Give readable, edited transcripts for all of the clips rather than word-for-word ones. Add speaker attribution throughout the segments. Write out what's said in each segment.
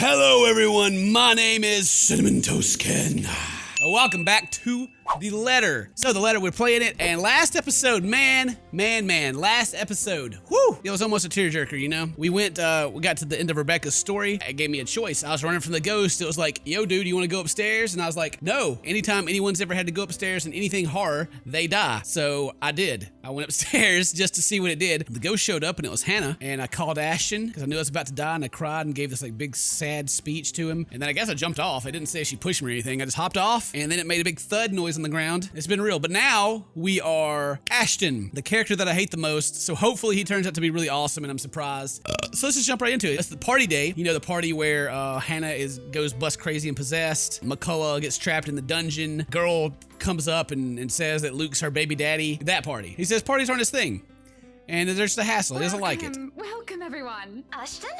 Speaker 1: Hello everyone, my name is CinnamonToastKen. Welcome back to The Letter. So The Letter, we're playing it, and last episode, man, last episode, whew, it was almost a tearjerker, you know? We got to the end of Rebecca's story. It gave me a choice. I was running from the ghost. It was like, yo dude, you wanna go upstairs? And I was like, no. Anytime anyone's ever had to go upstairs in anything horror, they die. So I did. I went upstairs just to see what it did. The ghost showed up and it was Hannah, and I called Ashton because I knew I was about to die, and I cried and gave this like big sad speech to him. And then I guess I jumped off. I didn't say she pushed me or anything. I just hopped off, and then it made a big thud noise on the ground. It's been real. But now we are Ashton, the character that I hate the most. So hopefully he turns out to be really awesome, and I'm surprised. So let's just jump right into it. It's the party day. You know, the party where Hannah goes bust crazy and possessed. McCullough gets trapped in the dungeon. Girl comes up and says that Luke's her baby daddy. That party. He says parties aren't his thing. And there's the hassle. He doesn't like it.
Speaker 2: Welcome, everyone.
Speaker 3: Ashton?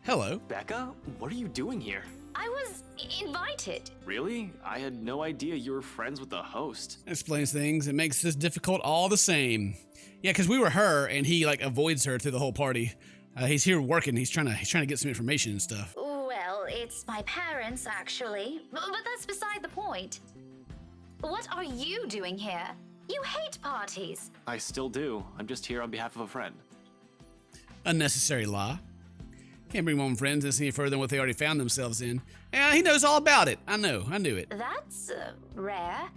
Speaker 1: Hello.
Speaker 4: Becca, what are you doing here?
Speaker 3: I was invited.
Speaker 4: Really? I had no idea you were friends with the host.
Speaker 1: Explains things. It makes this difficult all the same. Yeah, because we were her, and he like avoids her through the whole party. He's here working. He's trying to get some information and stuff.
Speaker 3: Well, it's my parents, actually. But that's beside the point. What are you doing here? You hate parties.
Speaker 4: I still do. I'm just here on behalf of a friend.
Speaker 1: Unnecessary lie. Can't bring home friends any further than what they already found themselves in. And he knows all about it. I knew it.
Speaker 3: That's rare.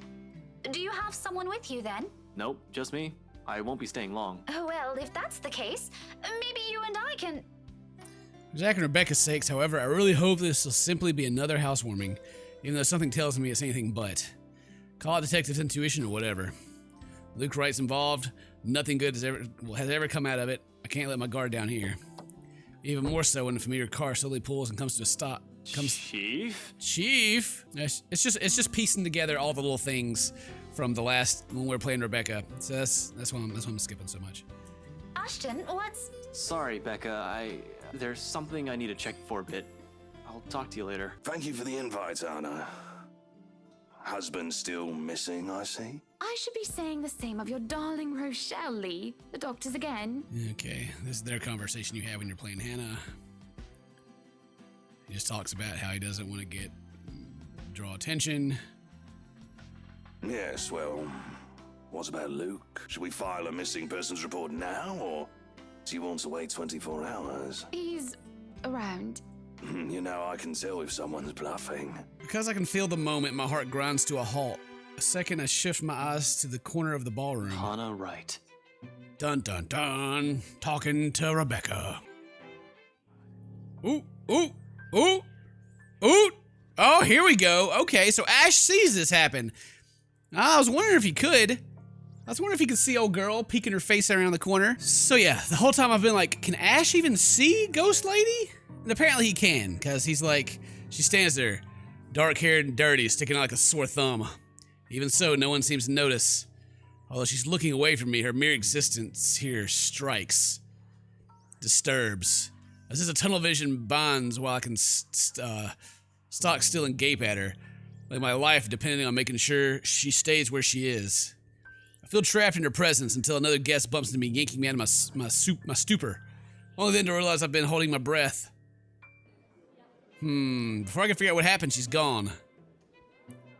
Speaker 3: Do you have someone with you then?
Speaker 4: Nope, just me. I won't be staying long.
Speaker 3: Oh, well, if that's the case, maybe you and I can...
Speaker 1: For Zach and Rebecca's sakes, however, I really hope this will simply be another housewarming, even though something tells me it's anything but. Call it detective's intuition or whatever. Luke Wright's involved. Nothing good has ever come out of it. I can't let my guard down here. Even more so when a familiar car slowly pulls and comes to a stop.
Speaker 4: Chief?
Speaker 1: It's just piecing together all the little things from the last when we were playing Rebecca. So that's why I'm skipping so much.
Speaker 3: Ashton, what's...
Speaker 4: Sorry, Becca. There's something I need to check for a bit. I'll talk to you later.
Speaker 5: Thank you for the invite, Anna. Husband still missing, I see.
Speaker 2: I should be saying the same of your darling Rochelle, Lee. The doctors again.
Speaker 1: Okay, this is their conversation you have when you're playing Hannah. He just talks about how he doesn't want to draw attention.
Speaker 5: Yes, well, what about Luke? Should we file a missing persons report now, or do you want to wait 24 hours?
Speaker 2: He's around.
Speaker 5: You know, I can tell if someone's bluffing.
Speaker 1: Because I can feel the moment, my heart grinds to a halt. A second, I shift my eyes to the corner of the ballroom.
Speaker 4: Hannah Wright.
Speaker 1: Dun dun dun. Talking to Rebecca. Ooh. Oh, here we go. Okay, so Ash sees this happen. I was wondering if he could. I was wondering if he could see old girl peeking her face around the corner. So yeah, the whole time I've been like, can Ash even see Ghost Lady? And apparently he can, because he's like, she stands there, dark-haired and dirty, sticking out like a sore thumb. Even so, no one seems to notice. Although she's looking away from me, her mere existence here strikes, disturbs. As if a tunnel vision bonds while I can stock still and gape at her, like my life depending on making sure she stays where she is. I feel trapped in her presence until another guest bumps into me, yanking me out of my stupor. Only then to realize I've been holding my breath. Before I can figure out what happened, she's gone.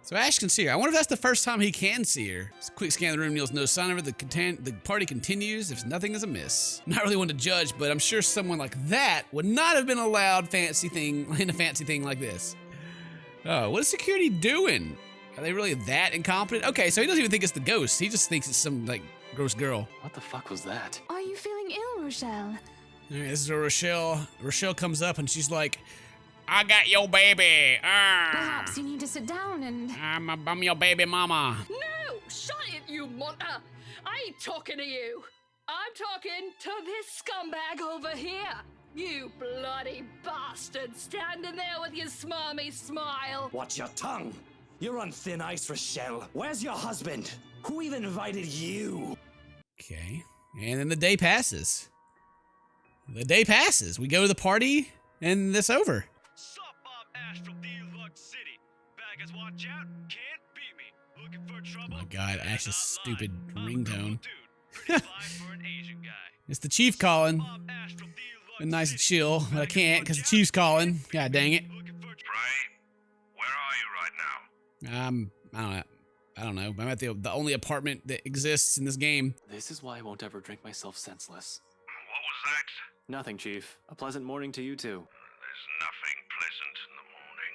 Speaker 1: So Ash can see her. I wonder if that's the first time he can see her. Just a quick scan of the room yields no sign of her. The party continues if nothing is amiss. Not really one to judge, but I'm sure someone like that would not have been allowed in a fancy thing like this. Oh, what is security doing? Are they really that incompetent? Okay, so he doesn't even think it's the ghost. He just thinks it's some, like, gross girl.
Speaker 4: What the fuck was that?
Speaker 2: Are you feeling ill, Rochelle?
Speaker 1: All right, this is where Rochelle comes up and she's like, I got your baby.
Speaker 2: Perhaps you need to sit down and...
Speaker 1: I'm your baby mama.
Speaker 6: No! Shut it, you munter! I ain't talking to you. I'm talking to this scumbag over here. You bloody bastard standing there with your smarmy smile.
Speaker 7: Watch your tongue. You're on thin ice, Rochelle. Where's your husband? Who even invited you?
Speaker 1: Okay. And then the day passes. We go to the party and it's over.
Speaker 8: Sup, I'm Ash from Deluxe City. Baggers, watch out, can't beat me. Looking for trouble?
Speaker 1: Oh my god, Ash's stupid ringtone.
Speaker 8: Pretty fine for an Asian guy.
Speaker 1: It's the chief calling. Been nice and chill, but I can't because the chief's calling. God dang it.
Speaker 5: Trey, where are you right now?
Speaker 1: I don't know. I'm at the only apartment that exists in this game.
Speaker 4: This is why I won't ever drink myself senseless.
Speaker 5: What was that?
Speaker 4: Nothing, Chief. A pleasant morning to you, too.
Speaker 5: There's nothing pleasant in the morning.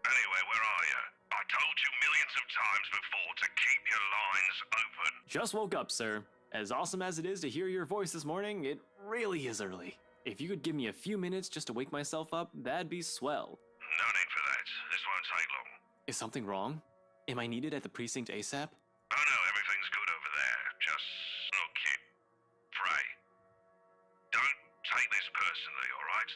Speaker 5: Anyway, where are you? I told you millions of times before to keep your lines open.
Speaker 4: Just woke up, sir. As awesome as it is to hear your voice this morning, it really is early. If you could give me a few minutes just to wake myself up, that'd be swell.
Speaker 5: No need for that. This won't take long.
Speaker 4: Is something wrong? Am I needed at the precinct ASAP?
Speaker 5: Oh no, everything's good over there. Just look, kid. Pray. Don't take this personally, alright?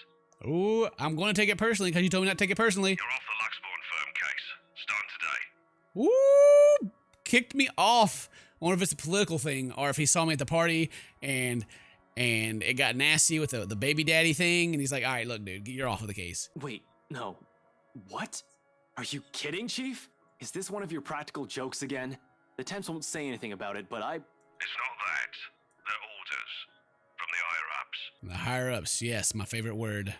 Speaker 1: Ooh, I'm going to take it personally because you told me not to take it personally.
Speaker 5: You're off the Luxborn firm case. Starting today.
Speaker 1: Ooh, kicked me off. I wonder if it's a political thing or if he saw me at the party and it got nasty with the baby daddy thing. And he's like, all right, look, dude, you're off of the case.
Speaker 4: Wait, no. What? Are you kidding, Chief? Is this one of your practical jokes again? The temps won't say anything about it, but
Speaker 5: It's not that. They're orders. From the higher-ups.
Speaker 1: The higher-ups, yes, my favorite word.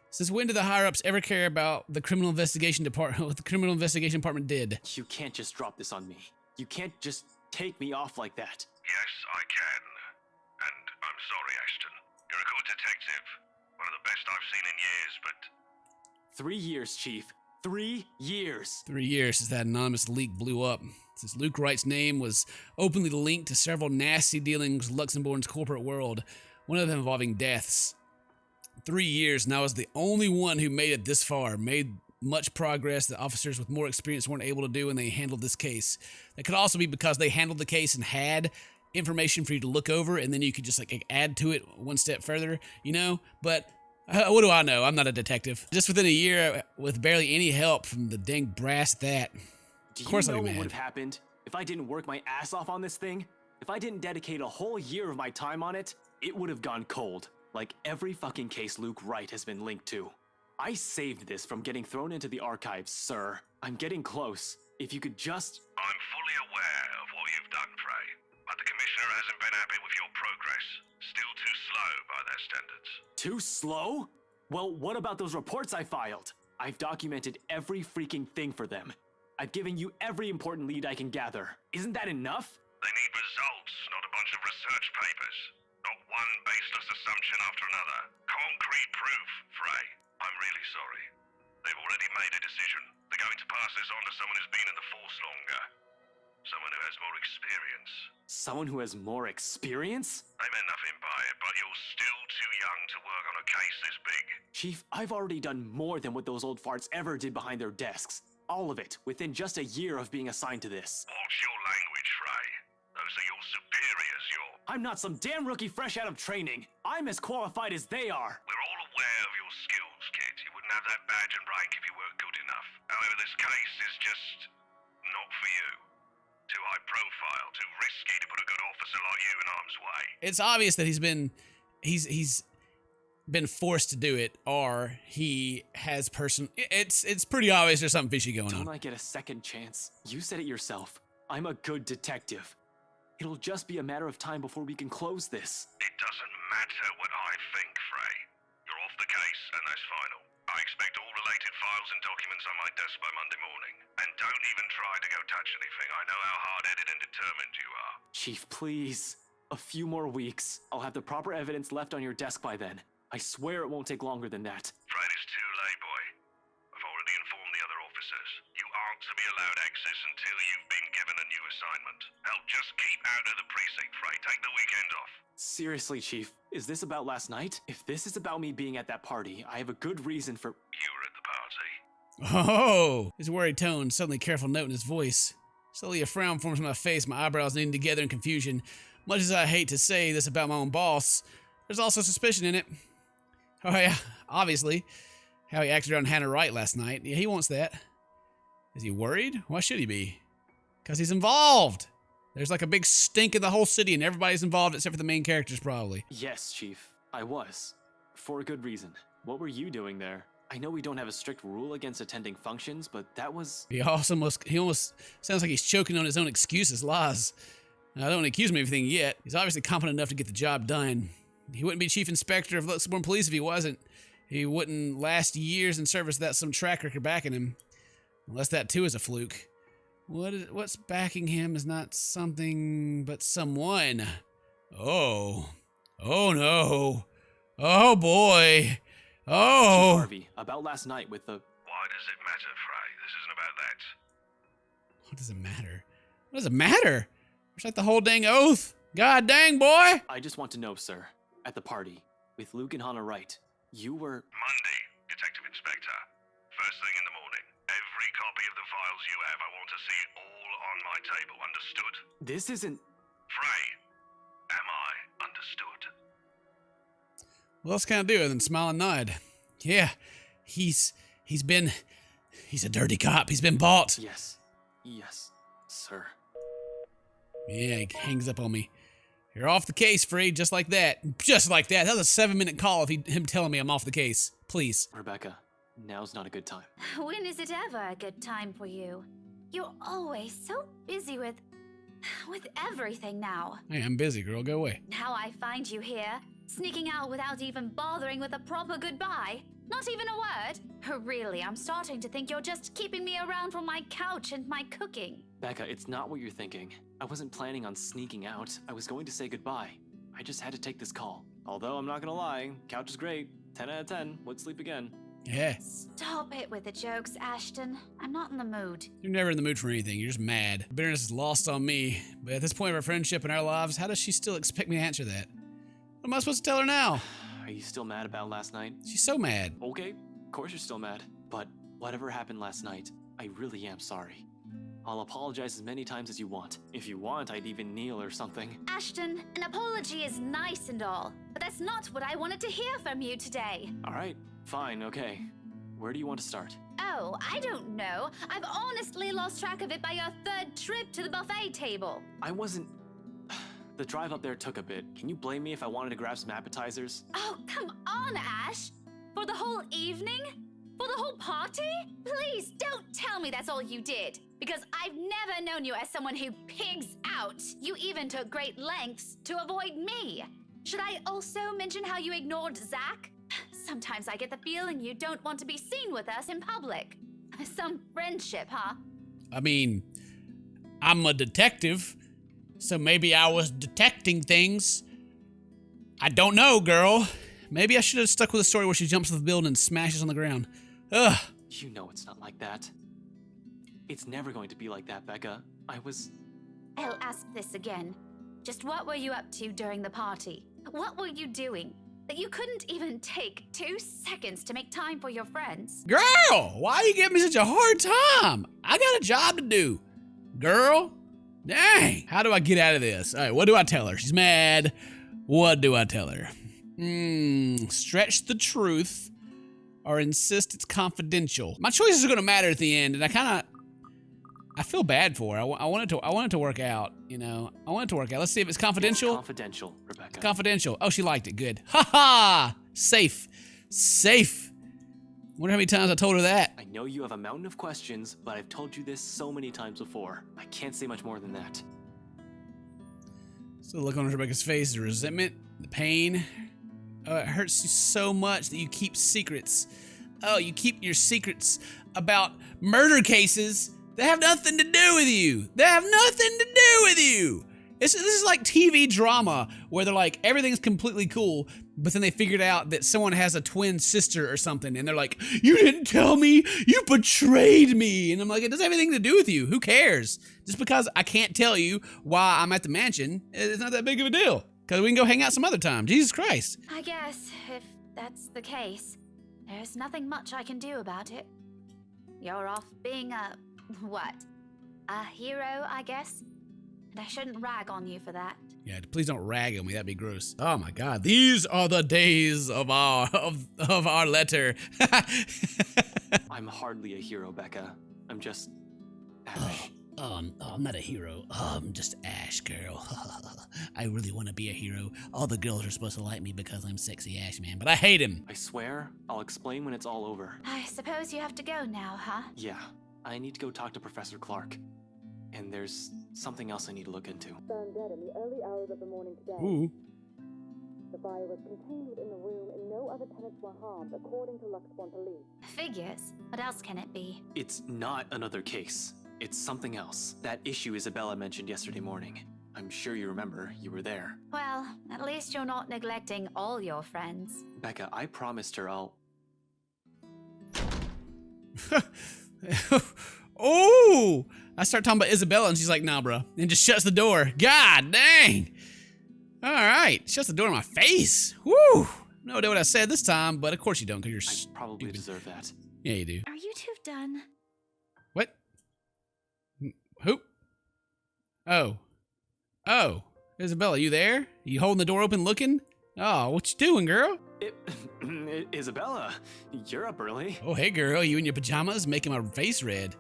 Speaker 1: Says, when did the higher-ups ever care about the criminal investigation department, what the criminal investigation department did?
Speaker 4: you can't just drop this on me. You can't just take me off like that.
Speaker 5: Yes, I can. And I'm sorry, Ashton. You're a good detective. One of the best I've seen in years, but
Speaker 4: 3 years, Chief. 3 years.
Speaker 1: 3 years since that anonymous leak blew up. Since Luke Wright's name was openly linked to several nasty dealings with Luxembourg's corporate world, one of them involving deaths. 3 years, and I was the only one who made it this far, made much progress that officers with more experience weren't able to do when they handled this case. That could also be because they handled the case and had information for you to look over, and then you could just like add to it one step further, you know? But what do I know? I'm not a detective. Just within a year, with barely any help from the dang brass that.
Speaker 4: Do
Speaker 1: Of course
Speaker 4: you know
Speaker 1: I'd be
Speaker 4: what
Speaker 1: mad.
Speaker 4: would have happened if I didn't work my ass off on this thing? If I didn't dedicate a whole year of my time on it, it would have gone cold. Like every fucking case Luke Wright has been linked to. I saved this from getting thrown into the archives, sir. I'm getting close. If you could just...
Speaker 5: I'm fully aware of what you've done, Frey. But the Commissioner hasn't been happy with your progress. Still too slow by their standards.
Speaker 4: Too slow? Well, what about those reports I filed? I've documented every freaking thing for them. I've given you every important lead I can gather. Isn't that enough?
Speaker 5: They need results, not a bunch of research papers. Not one baseless assumption after another. Concrete proof, Frey. I'm really sorry. They've already made a decision. They're going to pass this on to someone who's been in the force longer. Someone who has more experience.
Speaker 4: Someone who has more experience?
Speaker 5: They meant nothing by it, but you're still too young to work on a case this big.
Speaker 4: Chief, I've already done more than what those old farts ever did behind their desks. All of it, within just a year of being assigned to this.
Speaker 5: Watch your language, Frey. Those are your superiors,
Speaker 4: I'm not some damn rookie fresh out of training. I'm as qualified as they are.
Speaker 5: We're all aware of your skills, kid. You wouldn't have that badge and rank if you weren't good enough. However, this case is just not for you. Too high profile, too risky to put a good officer like you in harm's way.
Speaker 1: It's obvious that he's been forced to do it, or he has it's pretty obvious there's something fishy going
Speaker 4: Don't
Speaker 1: on.
Speaker 4: I get a second chance? You said it yourself. I'm a good detective. It'll just be a matter of time before we can close this.
Speaker 5: It doesn't matter what I think, Frey. You're off the case, and that's final. I expect all related files and documents on my desk by Monday morning. And don't even try to go touch anything. I know how hard-headed and determined you are.
Speaker 4: Chief, please. A few more weeks. I'll have the proper evidence left on your desk by then. I swear it won't take longer than that.
Speaker 5: Fred, it's too late, boy. I've already informed the other officers. You aren't to be allowed access until you've been given a new assignment. Hell, just keep out of the precinct, Frey. Take the weekend off.
Speaker 4: Seriously, Chief, is this about last night? If this is about me being at that party, I have a good reason for...
Speaker 5: You were at the party.
Speaker 1: Oh, his worried tone, suddenly careful note in his voice. Slowly a frown forms on my face, my eyebrows knitting together in confusion. Much as I hate to say this about my own boss, there's also suspicion in it. Oh yeah, obviously. How he acted around Hannah Wright last night. Yeah, he wants that. Is he worried? Why should he be? Because he's involved. There's like a big stink in the whole city and everybody's involved except for the main characters probably.
Speaker 4: Yes, Chief, I was. For a good reason. What were you doing there? I know we don't have a strict rule against attending functions, but that was...
Speaker 1: He almost sounds like he's choking on his own excuses, lies. I don't accuse him of anything yet. He's obviously competent enough to get the job done. He wouldn't be chief inspector of Luxembourg Police if he wasn't. He wouldn't last years in service without some track record backing him. Unless that too is a fluke. What's backing him is not something, but someone. Oh. Oh no. Oh boy. Oh.
Speaker 4: Chief Harvey, about last night with the...
Speaker 5: Why does it matter, Frey? This isn't about that.
Speaker 1: What does it matter? What does it matter? It's like the whole dang oath. God dang, boy.
Speaker 4: I just want to know, sir, at the party, with Luke and Hannah Wright, you were...
Speaker 5: Monday, Detective Inspector. First thing in the morning. Every copy of the files you have, I want to see it all on my table. Understood?
Speaker 4: This isn't...
Speaker 5: Frey, am I understood?
Speaker 1: What else can I do other than smile and nod? Yeah, he's a dirty cop. He's been bought.
Speaker 4: Yes. Yes, sir.
Speaker 1: Yeah, he hangs up on me. You're off the case, Free, just like that. Just like that. That was a 7-minute call of him telling me I'm off the case. Please.
Speaker 4: Rebecca, now's not a good time.
Speaker 3: When is it ever a good time for you? You're always so busy with everything now.
Speaker 1: Hey, I'm busy, girl. Go away.
Speaker 3: Now I find you here, sneaking out without even bothering with a proper goodbye. Not even a word. Really, I'm starting to think you're just keeping me around for my couch and my cooking.
Speaker 4: Becca, it's not what you're thinking. I wasn't planning on sneaking out. I was going to say goodbye. I just had to take this call. Although, I'm not gonna lie, couch is great. 10 out of 10. Would sleep again.
Speaker 1: Yeah.
Speaker 3: Stop it with the jokes, Ashton. I'm not in the mood.
Speaker 1: You're never in the mood for anything. You're just mad. Bitterness is lost on me. But at this point of our friendship and our lives, how does she still expect me to answer that? What am I supposed to tell her now?
Speaker 4: Are you still mad about last night?
Speaker 1: She's so mad.
Speaker 4: Okay, of course you're still mad. But whatever happened last night, I really am sorry. I'll apologize as many times as you want. If you want, I'd even kneel or something.
Speaker 3: Ashton, an apology is nice and all, but that's not what I wanted to hear from you today.
Speaker 4: Alright, fine, okay. Where do you want to start?
Speaker 3: Oh, I don't know. I've honestly lost track of it by your third trip to the buffet table.
Speaker 4: I wasn't... The drive up there took a bit. Can you blame me if I wanted to grab some appetizers?
Speaker 3: Oh, come on, Ash. For the whole evening? For the whole party? Please don't tell me that's all you did. Because I've never known you as someone who pigs out. You even took great lengths to avoid me. Should I also mention how you ignored Zach? Sometimes I get the feeling you don't want to be seen with us in public. Some friendship, huh?
Speaker 1: I mean, I'm a detective, so maybe I was detecting things. I don't know, girl. Maybe I should have stuck with a story where she jumps off the building and smashes on the ground. Ugh.
Speaker 4: You know it's not like that. It's never going to be like that, Becca.
Speaker 3: I'll ask this again. Just what were you up to during the party? What were you doing that you couldn't even take 2 seconds to make time for your friends?
Speaker 1: Girl, why you giving me such a hard time? I got a job to do. Girl, dang. How do I get out of this? All right, what do I tell her? She's mad. What do I tell her? Stretch the truth or insist it's confidential. My choices are gonna matter at the end, and I feel bad for her. I want it to work out, you know. I want it to work out. Let's see if it's confidential.
Speaker 4: It's confidential, Rebecca.
Speaker 1: Confidential. Oh, she liked it. Good. Ha ha! Safe. Safe. Wonder how many times I told her that.
Speaker 4: I know you have a mountain of questions, but I've told you this so many times before. I can't say much more than that.
Speaker 1: So the look on Rebecca's face, the resentment, the pain. Oh, it hurts you so much that you keep secrets. Oh, you keep your secrets about murder cases that have nothing to do with you. They have nothing to do with you. This is like TV drama where they're like, everything's completely cool, but then they figured out that someone has a twin sister or something, and they're like, you didn't tell me, you betrayed me. And I'm like, it doesn't have anything to do with you. Who cares? Just because I can't tell you why I'm at the mansion, it's not that big of a deal. Because we can go hang out some other time. Jesus Christ.
Speaker 3: I guess, if that's the case, there's nothing much I can do about it. You're off being a hero, I guess? And I shouldn't rag on you for that.
Speaker 1: Yeah, please don't rag on me. That'd be gross. Oh my God, these are the days of our letter.
Speaker 4: I'm hardly a hero, Becca. I'm just Ash.
Speaker 1: I'm not a hero. I'm just Ash, girl. I really want to be a hero. All the girls are supposed to like me because I'm sexy Ash man, but I hate him.
Speaker 4: I swear, I'll explain when it's all over.
Speaker 3: I suppose you have to go now, huh?
Speaker 4: Yeah, I need to go talk to Professor Clark. And there's something else I need to look into.
Speaker 1: Ooh.
Speaker 9: the fire was contained within the room and no other tenants were harmed, according to Luxborn police.
Speaker 3: Figures. What else can it be?
Speaker 4: It's not another case. It's something else. That issue Isabella mentioned yesterday morning. I'm sure you remember. You were there.
Speaker 3: Well, at least you're not neglecting all your friends.
Speaker 4: Becca, I promised her I'll...
Speaker 1: Oh! I start talking about Isabella and she's like, nah, bro. And just shuts the door. God dang! Alright, shuts the door in my face. Woo! No idea what I said this time, but of course you don't, because you're
Speaker 4: I probably
Speaker 1: stupid.
Speaker 4: deserve that.
Speaker 1: Yeah, you do.
Speaker 3: Are you two done?
Speaker 1: What? Who? Oh. Oh. Isabella, you there? You holding the door open looking? Oh, what you doing, girl?
Speaker 4: Isabella, you're up early.
Speaker 1: Oh, hey, girl. You in your pajamas making my face red.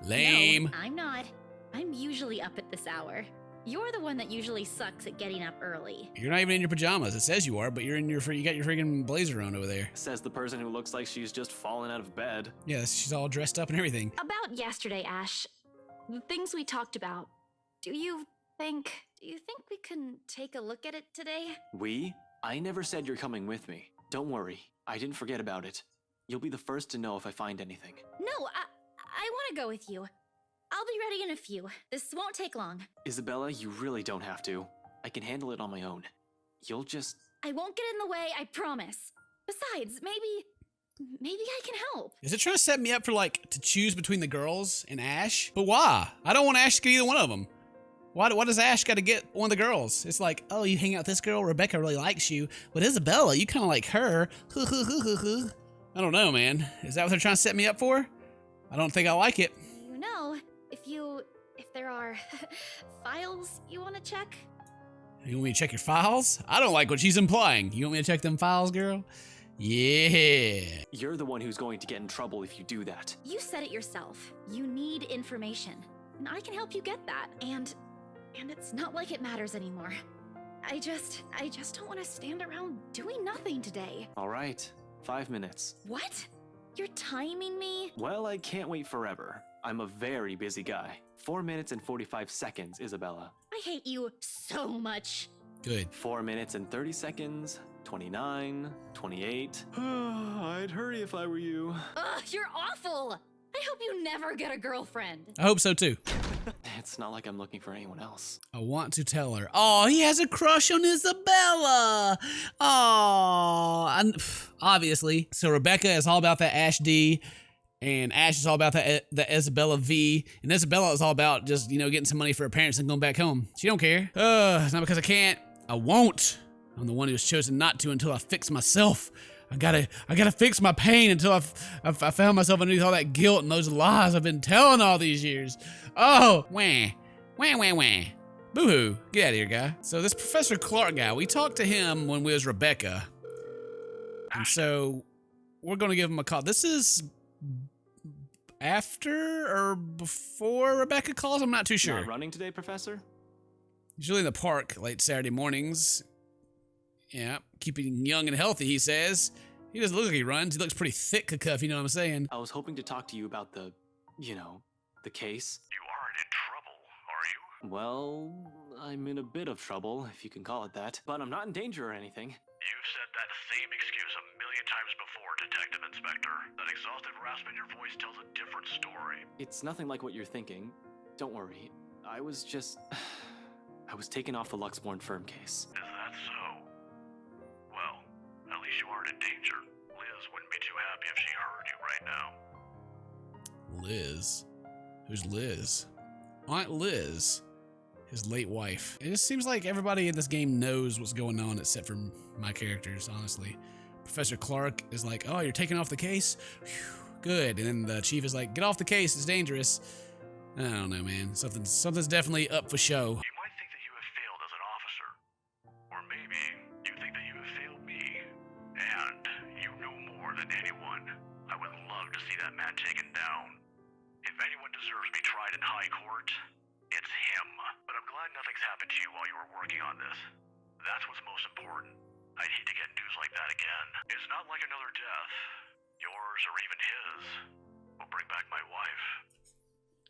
Speaker 1: Lame.
Speaker 10: No, I'm not. I'm usually up at this hour. You're the one that usually sucks at getting up early.
Speaker 1: You're not even in your pajamas. It says you are, but you're in your you got your friggin' blazer on over there.
Speaker 4: Says the person who looks like she's just fallen out of bed.
Speaker 1: Yeah, she's all dressed up and everything.
Speaker 10: About yesterday, Ash. The things we talked about. Do you think we can take a look at it today?
Speaker 4: We? I never said you're coming with me. Don't worry. I didn't forget about it. You'll be the first to know if I find anything.
Speaker 10: No, I want to go with you. I'll be ready in a few. This won't take long.
Speaker 4: Isabella, you really don't have to. I can handle it on my own. You'll just...
Speaker 10: I won't get in the way, I promise. Besides, maybe I can help.
Speaker 1: Is it trying to set me up for, like, to choose between the girls and Ash? But why? I don't want Ash to get either one of them. Why does Ash got to get one of the girls? It's like, oh, you hang out with this girl, Rebecca really likes you. But Isabella, you kind of like her. I don't know, man. Is that what they're trying to set me up for? I don't think I like it.
Speaker 10: You know, if there are files you want to check?
Speaker 1: You want me to check your files? I don't like what she's implying. You want me to check them files, girl? Yeah.
Speaker 4: You're the one who's going to get in trouble if you do that.
Speaker 10: You said it yourself. You need information. And I can help you get that. And it's not like it matters anymore. I just don't want to stand around doing nothing today.
Speaker 4: All right. 5 minutes.
Speaker 10: What? You're timing me?
Speaker 4: Well, I can't wait forever. I'm a very busy guy. 4 minutes and 45 seconds, Isabella.
Speaker 10: I hate you so much.
Speaker 1: Good.
Speaker 4: 4 minutes and 30 seconds. 29, 28. I'd hurry if I were you.
Speaker 10: Ugh, you're awful. I hope you never get a girlfriend.
Speaker 1: I hope so too.
Speaker 4: It's not like I'm looking for anyone else.
Speaker 1: I want to tell her. Oh, he has a crush on Isabella. Oh, obviously. So Rebecca is all about that Ash D, and Ash is all about that Isabella V, and Isabella is all about just, you know, getting some money for her parents and going back home. She don't care. It's not because I can't. I won't. I'm the one who's chosen not to until I fix myself. I gotta fix my pain until I found myself underneath all that guilt and those lies I've been telling all these years. Oh, wah. Boo-hoo. Get out of here, guy. So this Professor Clark guy, we talked to him when we was Rebecca. And so we're gonna give him a call. This is after or before Rebecca calls? I'm not too sure.
Speaker 4: Not running today, Professor?
Speaker 1: Usually in the park late Saturday mornings. Yeah, keeping young and healthy, he says. He doesn't look like he runs. He looks pretty thick, cuff, you know what I'm saying?
Speaker 4: I was hoping to talk to you about the case.
Speaker 5: You aren't in trouble, are you?
Speaker 4: Well, I'm in a bit of trouble, if you can call it that. But I'm not in danger or anything.
Speaker 5: You've said that same excuse a million times before, Detective Inspector. That exhausted rasp in your voice tells a different story.
Speaker 4: It's nothing like what you're thinking. Don't worry. I was taken off the Luxborn firm case.
Speaker 5: Is that so? Well, at least you aren't in danger. Liz wouldn't be too happy if she heard you right now.
Speaker 1: Liz? Who's Liz? Aunt Liz. His late wife. It just seems like everybody in this game knows what's going on except for my characters, honestly. Professor Clark is like, oh, you're taking off the case? Whew, good. And then the chief is like, get off the case, it's dangerous. I don't know, man. Something's definitely up for show.
Speaker 5: You might think that you have failed as an officer. Or maybe you think that you have failed me. And you know more than anyone. I would love to see that man taken down. If anyone deserves to be tried in high court, it's him. But I'm glad nothing's happened to you while you were working on this. That's what's most important. I'd hate to get news like that again. It's not like another death. Yours or even his will bring back my wife.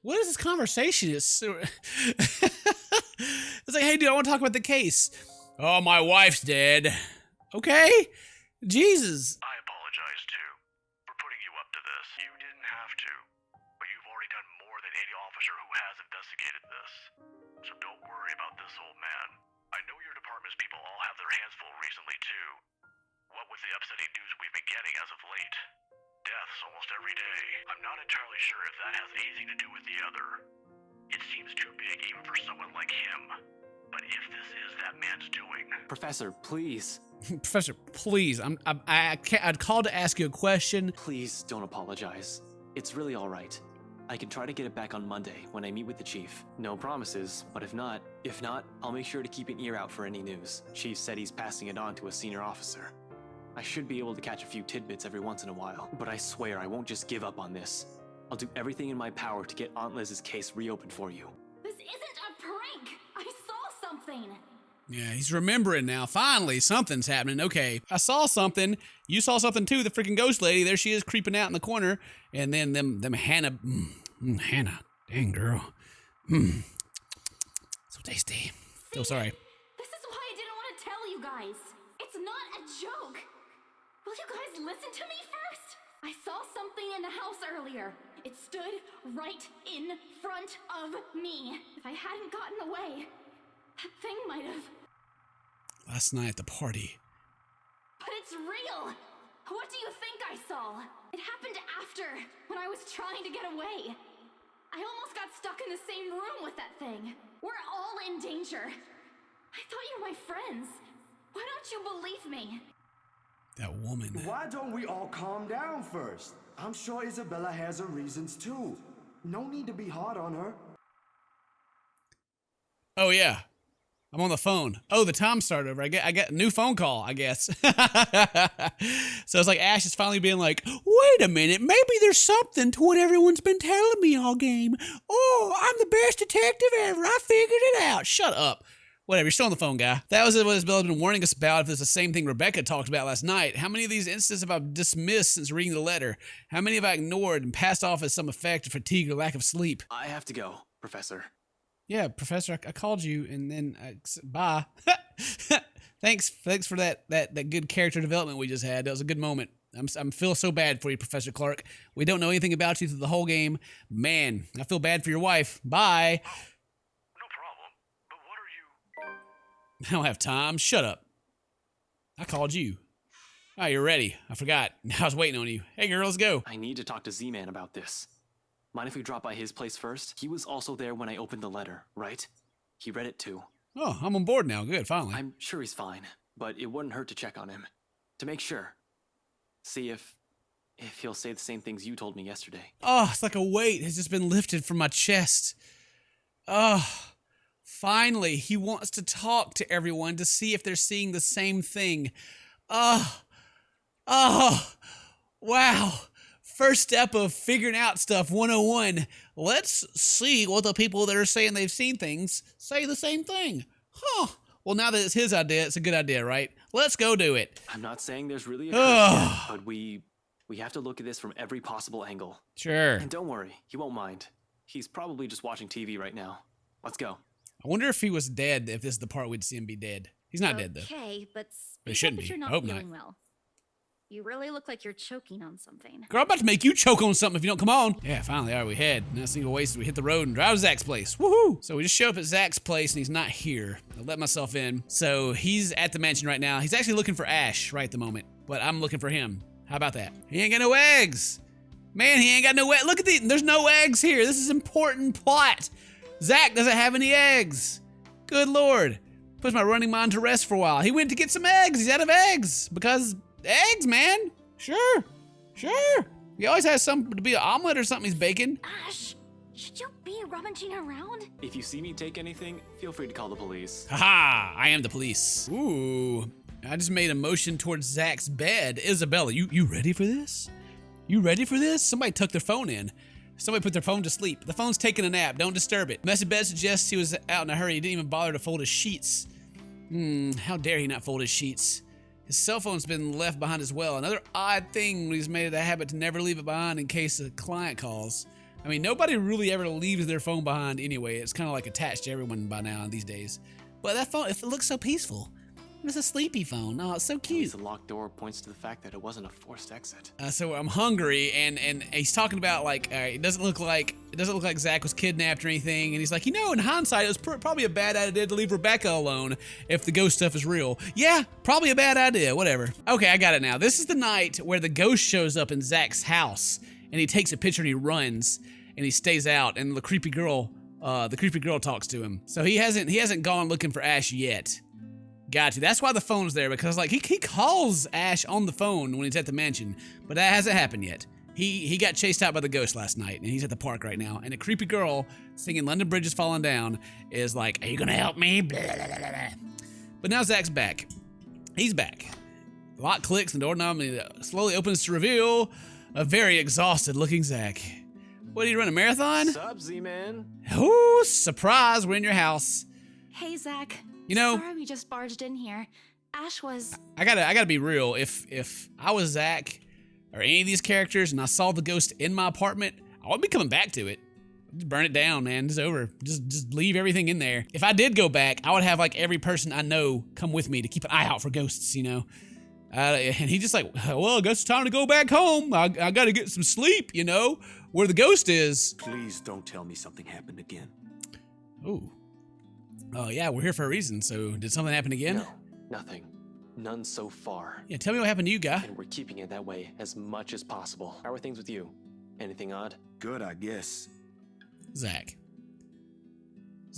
Speaker 1: What is this conversation? It's like, hey, dude, I want to talk about the case. Oh, my wife's dead. Okay? Jesus.
Speaker 5: I apologize too for putting you up to this. You didn't have to, but you've already done more than any officer who has investigated this. So don't worry about this, old man. I know your department's people all have their hands full recently too. What with the upsetting news we've been getting as of late. Deaths almost every day. I'm not entirely sure if that has anything to do with the other. It seems too big even for someone like him. But if this is that man's doing...
Speaker 4: Professor, please.
Speaker 1: Professor, please. I'd call to ask you a question.
Speaker 4: Please don't apologize. It's really all right. I can try to get it back on Monday when I meet with the chief. No promises, but if not, I'll make sure to keep an ear out for any news. Chief said he's passing it on to a senior officer. I should be able to catch a few tidbits every once in a while, but I swear I won't just give up on this. I'll do everything in my power to get Aunt Liz's case reopened for you.
Speaker 3: This isn't a prank! I saw something!
Speaker 1: Yeah, he's remembering now. Finally, something's happening. Okay, I saw something. You saw something too. The freaking ghost lady. There she is creeping out in the corner. And then them Hannah. Hannah. Dang, girl. So tasty. So sorry.
Speaker 3: This is why I didn't want to tell you guys. It's not a joke. Will you guys listen to me first? I saw something in the house earlier. It stood right in front of me. If I hadn't gotten away, that thing might have...
Speaker 1: Last night at the party.
Speaker 3: But it's real! What do you think I saw? It happened after, when I was trying to get away. I almost got stuck in the same room with that thing. We're all in danger. I thought you were my friends. Why don't you believe me?
Speaker 1: That woman.
Speaker 11: Why don't we all calm down first? I'm sure Isabella has her reasons too. No need to be hard on her.
Speaker 1: Oh, yeah. I'm on the phone. Oh, the time started over. I get a new phone call, I guess. So it's like Ash is finally being like, wait a minute, maybe there's something to what everyone's been telling me all game. Oh, I'm the best detective ever. I figured it out. Shut up. Whatever, you're still on the phone, guy. That was what Isabella's been warning us about. If it's the same thing Rebecca talked about last night. How many of these instances have I dismissed since reading the letter? How many have I ignored and passed off as some effect of fatigue or lack of sleep?
Speaker 4: I have to go, Professor.
Speaker 1: Yeah, Professor, I called you and then bye. Thanks for that good character development we just had. That was a good moment. I'm feel so bad for you, Professor Clark. We don't know anything about you through the whole game. Man, I feel bad for your wife. Bye.
Speaker 5: No problem. But what are you...
Speaker 1: I don't have time. Shut up. I called you. Oh, you're ready. I forgot. I was waiting on you. Hey, girl, let's go.
Speaker 4: I need to talk to Z-Man about this. Mind if we drop by his place first? He was also there when I opened the letter, right? He read it too.
Speaker 1: Oh, I'm on board now. Good, finally.
Speaker 4: I'm sure he's fine, but it wouldn't hurt to check on him. To make sure. See if he'll say the same things you told me yesterday.
Speaker 1: Oh, it's like a weight has just been lifted from my chest. Oh, finally, he wants to talk to everyone to see if they're seeing the same thing. Oh, wow. First step of figuring out stuff 101. Let's see what the people that are saying they've seen things say the same thing. Huh. Well, now that it's his idea, it's a good idea, right? Let's go do it.
Speaker 4: I'm not saying there's really a curse yet, but we have to look at this from every possible angle.
Speaker 1: Sure.
Speaker 4: And don't worry, he won't mind. He's probably just watching TV right now. Let's go.
Speaker 1: I wonder if he was dead, if this is the part we'd see him be dead. He's not dead, though.
Speaker 10: Okay, but
Speaker 1: it shouldn't
Speaker 10: be.
Speaker 1: be.
Speaker 10: You're not
Speaker 1: I hope
Speaker 10: feeling
Speaker 1: not.
Speaker 10: well. You really look like you're choking on something.
Speaker 1: Girl, I'm about to make you choke on something if you don't come on. Yeah, finally, all right, we head. Now single wasted, we hit the road and drive to Zach's place. Woohoo! So we just show up at Zach's place and he's not here. I let myself in. So he's at the mansion right now. He's actually looking for Ash right at the moment, but I'm looking for him. How about that? He ain't got no eggs. Man, he ain't got no eggs. Look at there's no eggs here. This is important plot. Zach doesn't have any eggs. Good Lord. Puts my running mind to rest for a while. He went to get some eggs. He's out of eggs because eggs, man. Sure. He always has something to be an omelet or something he's baking.
Speaker 3: Ash, should you be rummaging around?
Speaker 4: If you see me take anything, feel free to call the police.
Speaker 1: Haha, I am the police. Ooh, I just made a motion towards Zach's bed. Isabella, you ready for this? You ready for this? Somebody took their phone in. Somebody put their phone to sleep. The phone's taking a nap. Don't disturb it. Messy bed suggests he was out in a hurry. He didn't even bother to fold his sheets. How dare he not fold his sheets? His cell phone's been left behind as well. Another odd thing when he's made it a habit to never leave it behind in case a client calls. I mean, nobody really ever leaves their phone behind anyway. It's kind of like attached to everyone by now these days. But that phone, it looks so peaceful. It's a sleepy phone. Oh, it's so
Speaker 4: At least
Speaker 1: cute.
Speaker 4: the locked door points to the fact that it wasn't a forced exit.
Speaker 1: So I'm hungry, and he's talking about like it doesn't look like Zach was kidnapped or anything, and he's like, in hindsight, it was probably a bad idea to leave Rebecca alone if the ghost stuff is real. Yeah, probably a bad idea. Whatever. Okay, I got it now. This is the night where the ghost shows up in Zach's house, and he takes a picture and he runs, and he stays out, and the creepy girl talks to him. So he hasn't gone looking for Ash yet. Gotcha. That's why the phone's there, because like he calls Ash on the phone when he's at the mansion, but that hasn't happened yet. He got chased out by the ghost last night, and he's at the park right now. And a creepy girl singing "London Bridge is Falling Down" is like, "Are you gonna help me?" Blah, blah, blah, blah. But now Zach's back. He's back. The lock clicks, and the doorknob slowly opens to reveal a very exhausted-looking Zach. What, did you run a marathon?
Speaker 4: Sup, Z-Man?
Speaker 1: Ooh, surprise! We're in your house.
Speaker 10: Hey, Zach.
Speaker 1: You know,
Speaker 10: Sorry we just barged in here. Ash was...
Speaker 1: I gotta be real. If I was Zach or any of these characters and I saw the ghost in my apartment, I wouldn't be coming back to it. Just burn it down, man. It's over. Just leave everything in there. If I did go back, I would have like every person I know come with me to keep an eye out for ghosts, And he just like, well, I guess it's time to go back home. I gotta get some sleep, where the ghost is.
Speaker 11: Please don't tell me something happened again.
Speaker 1: Ooh. Oh, yeah, we're here for a reason. So did something happen again?
Speaker 4: No, nothing. None so far.
Speaker 1: Yeah, tell me what happened to you, guy.
Speaker 4: And we're keeping it that way as much as possible. How are things with you? Anything odd?
Speaker 11: Good, I guess.
Speaker 1: Zach,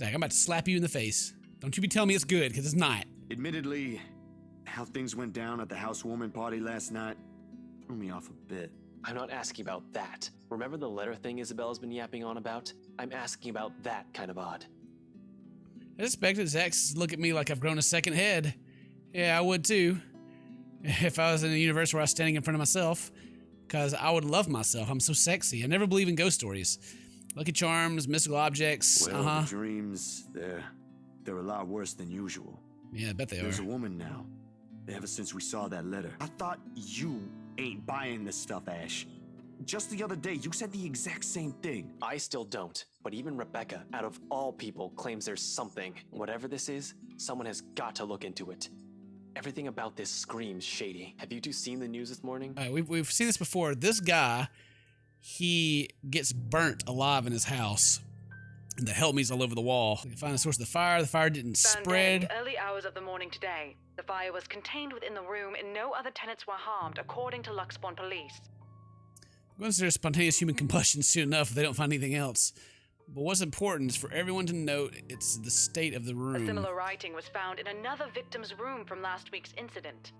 Speaker 1: I'm about to slap you in the face. Don't you be telling me it's good, because it's not.
Speaker 11: Admittedly, how things went down at the housewarming party last night threw me off a bit.
Speaker 4: I'm not asking about that. Remember the letter thing Isabella's been yapping on about? I'm asking about that kind of odd.
Speaker 1: I expected Zach's look at me like I've grown a second head. Yeah, I would too. If I was in a universe where I was standing in front of myself. Because I would love myself. I'm so sexy. I never believe in ghost stories. Lucky charms, mystical objects.
Speaker 11: Well, the dreams, they're a lot worse than usual.
Speaker 1: Yeah, I bet they are.
Speaker 11: There's a woman now. Ever since we saw that letter. I thought you ain't buying this stuff, Ash. Just the other day, you said the exact same thing.
Speaker 4: I still don't, but even Rebecca, out of all people, claims there's something. Whatever this is, someone has got to look into it. Everything about this screams shady. Have you two seen the news this morning?
Speaker 1: We've seen this before. This guy, he gets burnt alive in his house. And the helmet's all over the wall. We find the source of the fire. The fire didn't spread.
Speaker 9: Early hours of the morning today. The fire was contained within the room and no other tenants were harmed, according to Luxborn police.
Speaker 1: Once there's spontaneous human combustion soon enough, they don't find anything else. But what's important is for everyone to note it's the state of the room.
Speaker 9: A similar writing was found in another victim's room from last week's incident.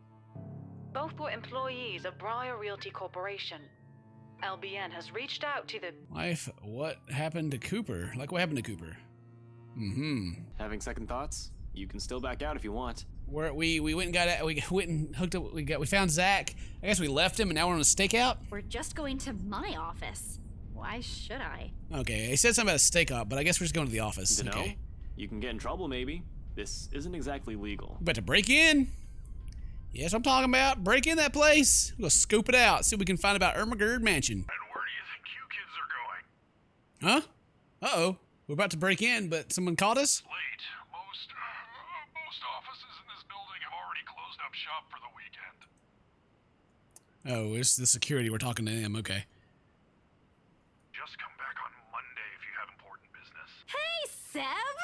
Speaker 9: Both were employees of Briar Realty Corporation. LBN has reached out to the...
Speaker 1: Wife, what happened to Cooper? Like, what happened to Cooper?
Speaker 4: Having second thoughts? You can still back out if you want.
Speaker 1: We went and got we went and hooked up. We found Zach. I guess we left him, and now we're on a stakeout.
Speaker 10: We're just going to my office. Why should I?
Speaker 1: Okay, he said something about a stakeout, but I guess we're just going to the office. Okay.
Speaker 4: You can get in trouble, maybe. This isn't exactly legal.
Speaker 1: We about to break in. Yes, I'm talking about. Break in that place. We'll scope it out. See what we can find about Ermengarde Mansion.
Speaker 5: And where do you think you kids are going?
Speaker 1: Huh? Uh-oh. We're about to break in, but someone caught us?
Speaker 5: Late. Most offices in this building have already closed up shop for the weekend.
Speaker 1: Oh, it's the security. We're talking to them. Okay.
Speaker 5: Just come back on Monday if you have important business.
Speaker 10: Hey, Seb!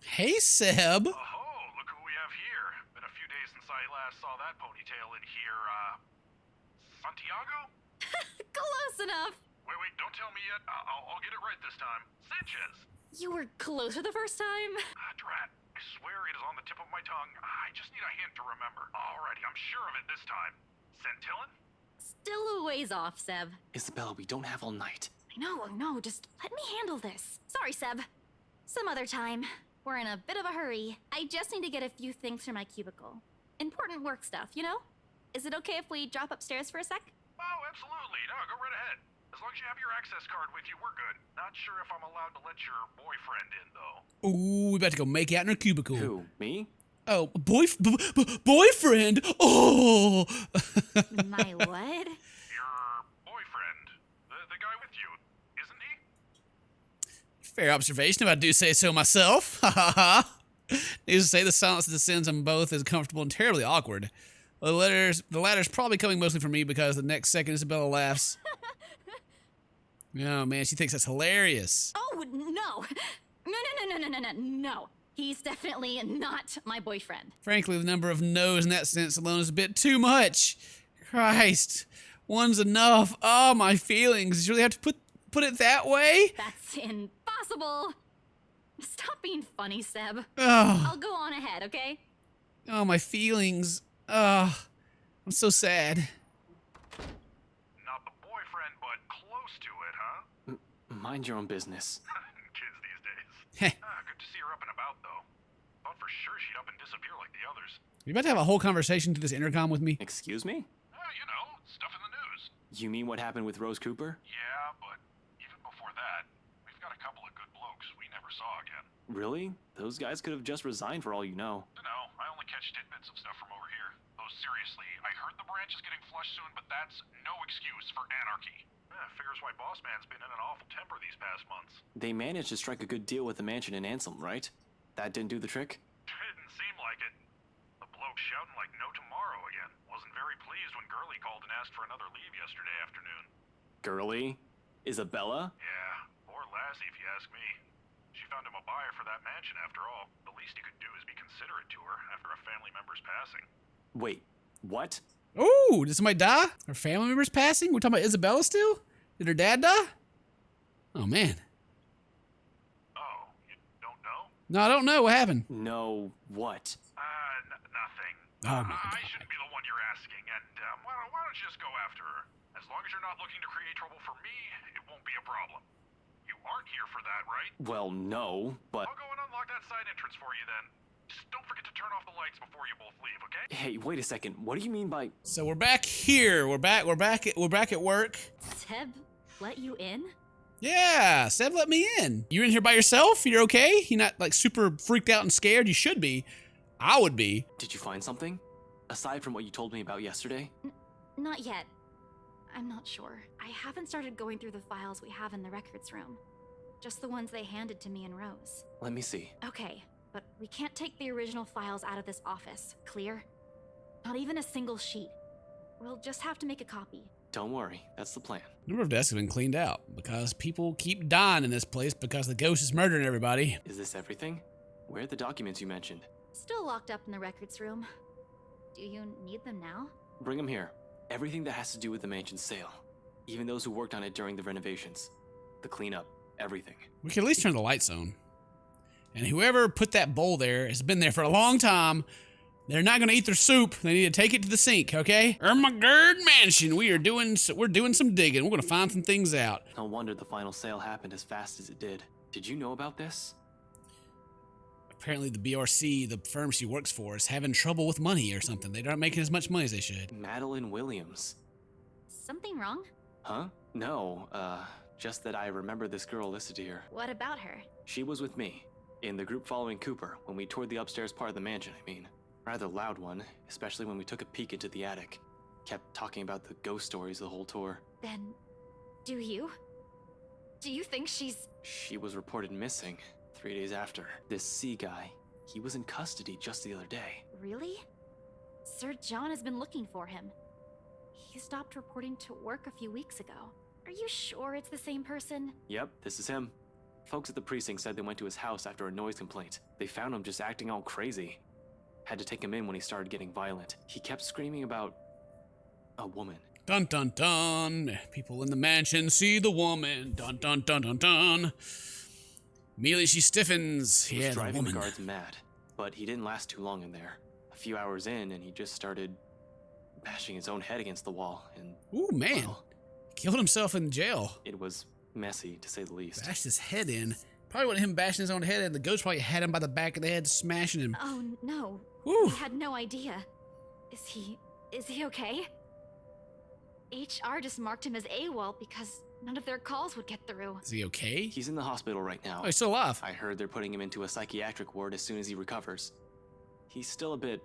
Speaker 1: Hey, Seb!
Speaker 5: Oh, look who we have here. Been a few days since I last saw that ponytail in here, Santiago?
Speaker 10: Close enough!
Speaker 5: Wait, don't tell me yet. I'll get it right this time. Sanchez!
Speaker 10: You were closer the first time?
Speaker 5: Drat. I swear it is on the tip of my tongue. I just need a hint to remember. Alrighty, I'm sure of it this time. Centillon?
Speaker 10: Still a ways off, Seb.
Speaker 4: Isabella, we don't have all night.
Speaker 10: I know, just let me handle this. Sorry, Seb. Some other time. We're in a bit of a hurry. I just need to get a few things from my cubicle. Important work stuff, Is it okay if we drop upstairs for a sec?
Speaker 5: Oh, absolutely. No, go right ahead. As long as you have your access card with you, we're good. Not sure if I'm allowed to let your boyfriend in, though.
Speaker 1: Ooh, we about to go make out in our cubicle.
Speaker 4: Who, me?
Speaker 1: Oh, boyfriend? Oh!
Speaker 10: My what?
Speaker 5: Your boyfriend. The guy with you, isn't he?
Speaker 1: Fair observation if I do say so myself. Ha ha ha. Needless to say, the silence that descends on both is comfortable and terribly awkward. The latter's probably coming mostly from me because the next second Isabella laughs. Oh man, she thinks that's hilarious.
Speaker 10: Oh, no. No. He's definitely not my boyfriend.
Speaker 1: Frankly, the number of no's in that sentence alone is a bit too much. Christ, one's enough. Oh, my feelings. You really have to put it that way?
Speaker 10: That's impossible. Stop being funny, Seb.
Speaker 1: Oh.
Speaker 10: I'll go on ahead, okay?
Speaker 1: Oh, my feelings. Oh, I'm so sad.
Speaker 5: Not the boyfriend, but close to it, huh?
Speaker 4: Mind your own business.
Speaker 5: Kids these days. Good to see her up and about, though. Thought for sure she'd up and disappear like the others.
Speaker 1: You about to have a whole conversation through this intercom with me?
Speaker 4: Excuse me?
Speaker 5: You know, stuff in the news.
Speaker 4: You mean what happened with Rose Cooper?
Speaker 5: Yeah, but even before that, we've got a couple of good blokes we never saw again.
Speaker 4: Really? Those guys could have just resigned for all you know.
Speaker 5: Dunno, I only catch tidbits of stuff from over here. Though seriously, I heard the branch is getting flushed soon, but that's no excuse for anarchy. Figures why Boss Man's been in an awful temper these past months.
Speaker 4: They managed to strike a good deal with the mansion in Ansem, right? That didn't do the trick?
Speaker 5: Didn't seem like it. The bloke shouting like no tomorrow again. Wasn't very pleased when Gurley called and asked for another leave yesterday afternoon.
Speaker 4: Gurley? Isabella?
Speaker 5: Yeah, poor lassie if you ask me. She found him a buyer for that mansion after all. The least he could do is be considerate to her after a family member's passing.
Speaker 4: Wait, what?
Speaker 1: Ooh, did somebody die? Her family members passing? We're talking about Isabella still? Did her dad die? Oh, man.
Speaker 5: Oh, you don't know?
Speaker 1: No, I don't know. What happened?
Speaker 4: No, what?
Speaker 5: Nothing.
Speaker 1: Oh, my
Speaker 5: I shouldn't be the one you're asking, and why don't you just go after her? As long as you're not looking to create trouble for me, it won't be a problem. You aren't here for that, right?
Speaker 4: Well, no, but...
Speaker 5: I'll go and unlock that side entrance for you then. Just don't forget to turn off the lights before you both leave, okay?
Speaker 4: Hey, wait a second. What do you mean by...
Speaker 1: So we're back here. We're back at work.
Speaker 10: Seb let you in?
Speaker 1: Yeah, Seb let me in. You're in here by yourself? You're okay? You're not like super freaked out and scared? You should be. I would be.
Speaker 4: Did you find something? Aside from what you told me about yesterday?
Speaker 10: Not yet. I'm not sure. I haven't started going through the files we have in the records room. Just the ones they handed to me and Rose.
Speaker 4: Let me see.
Speaker 10: Okay, but we can't take the original files out of this office. Clear? Not even a single sheet. We'll just have to make a copy.
Speaker 4: Don't worry, that's the plan.
Speaker 1: A number of desks have been cleaned out because people keep dying in this place because the ghost is murdering everybody.
Speaker 4: Is this everything? Where are the documents you mentioned?
Speaker 10: Still locked up in the records room. Do you need them now?
Speaker 4: Bring them here. Everything that has to do with the mansion's sale. Even those who worked on it during the renovations. The cleanup. Everything.
Speaker 1: We can at least turn the lights on. And whoever put that bowl there has been there for a long time. They're not going to eat their soup. They need to take it to the sink, okay? Ermengarde Mansion. We're doing some digging. We're going to find some things out.
Speaker 4: No wonder the final sale happened as fast as it did. Did you know about this?
Speaker 1: Apparently the BRC, the firm she works for, is having trouble with money or something. They're not making as much money as they should.
Speaker 4: Madeline Williams.
Speaker 10: Something wrong?
Speaker 4: Huh? No, just that I remember this girl listed here.
Speaker 10: What about her?
Speaker 4: She was with me, in the group following Cooper, when we toured the upstairs part of the mansion, I mean. Rather loud one, especially when we took a peek into the attic. Kept talking about the ghost stories the whole tour.
Speaker 10: Then, do you think she's...
Speaker 4: She was reported missing 3 days after. This C guy, he was in custody just the other day.
Speaker 10: Really? Sir John has been looking for him. He stopped reporting to work a few weeks ago. Are you sure it's the same person?
Speaker 4: Yep, this is him. Folks at the precinct said they went to his house after a noise complaint. They found him just acting all crazy. Had to take him in when he started getting violent. He kept screaming about a woman.
Speaker 1: Dun dun dun. People in the mansion see the woman. Dun dun dun dun dun. Immediately she stiffens.
Speaker 4: He was
Speaker 1: Yeah, the
Speaker 4: driving the
Speaker 1: woman.
Speaker 4: guards mad, but he didn't last too long in there. A few hours in, and he just started bashing his own head against the wall. And
Speaker 1: Ooh, man.
Speaker 4: well,
Speaker 1: Killed himself in jail.
Speaker 4: it was messy, to say the least.
Speaker 1: Bashed his head in. Probably wasn't him bashing his own head in. The ghost probably had him by the back of the head, smashing him.
Speaker 10: Oh, no.
Speaker 1: Whew.
Speaker 10: I had no idea. Is he okay? HR just marked him as AWOL because none of their calls would get through.
Speaker 1: Is he okay?
Speaker 4: He's in the hospital right now.
Speaker 1: Oh, he's still alive.
Speaker 4: I heard they're putting him into a psychiatric ward as soon as he recovers. He's still a bit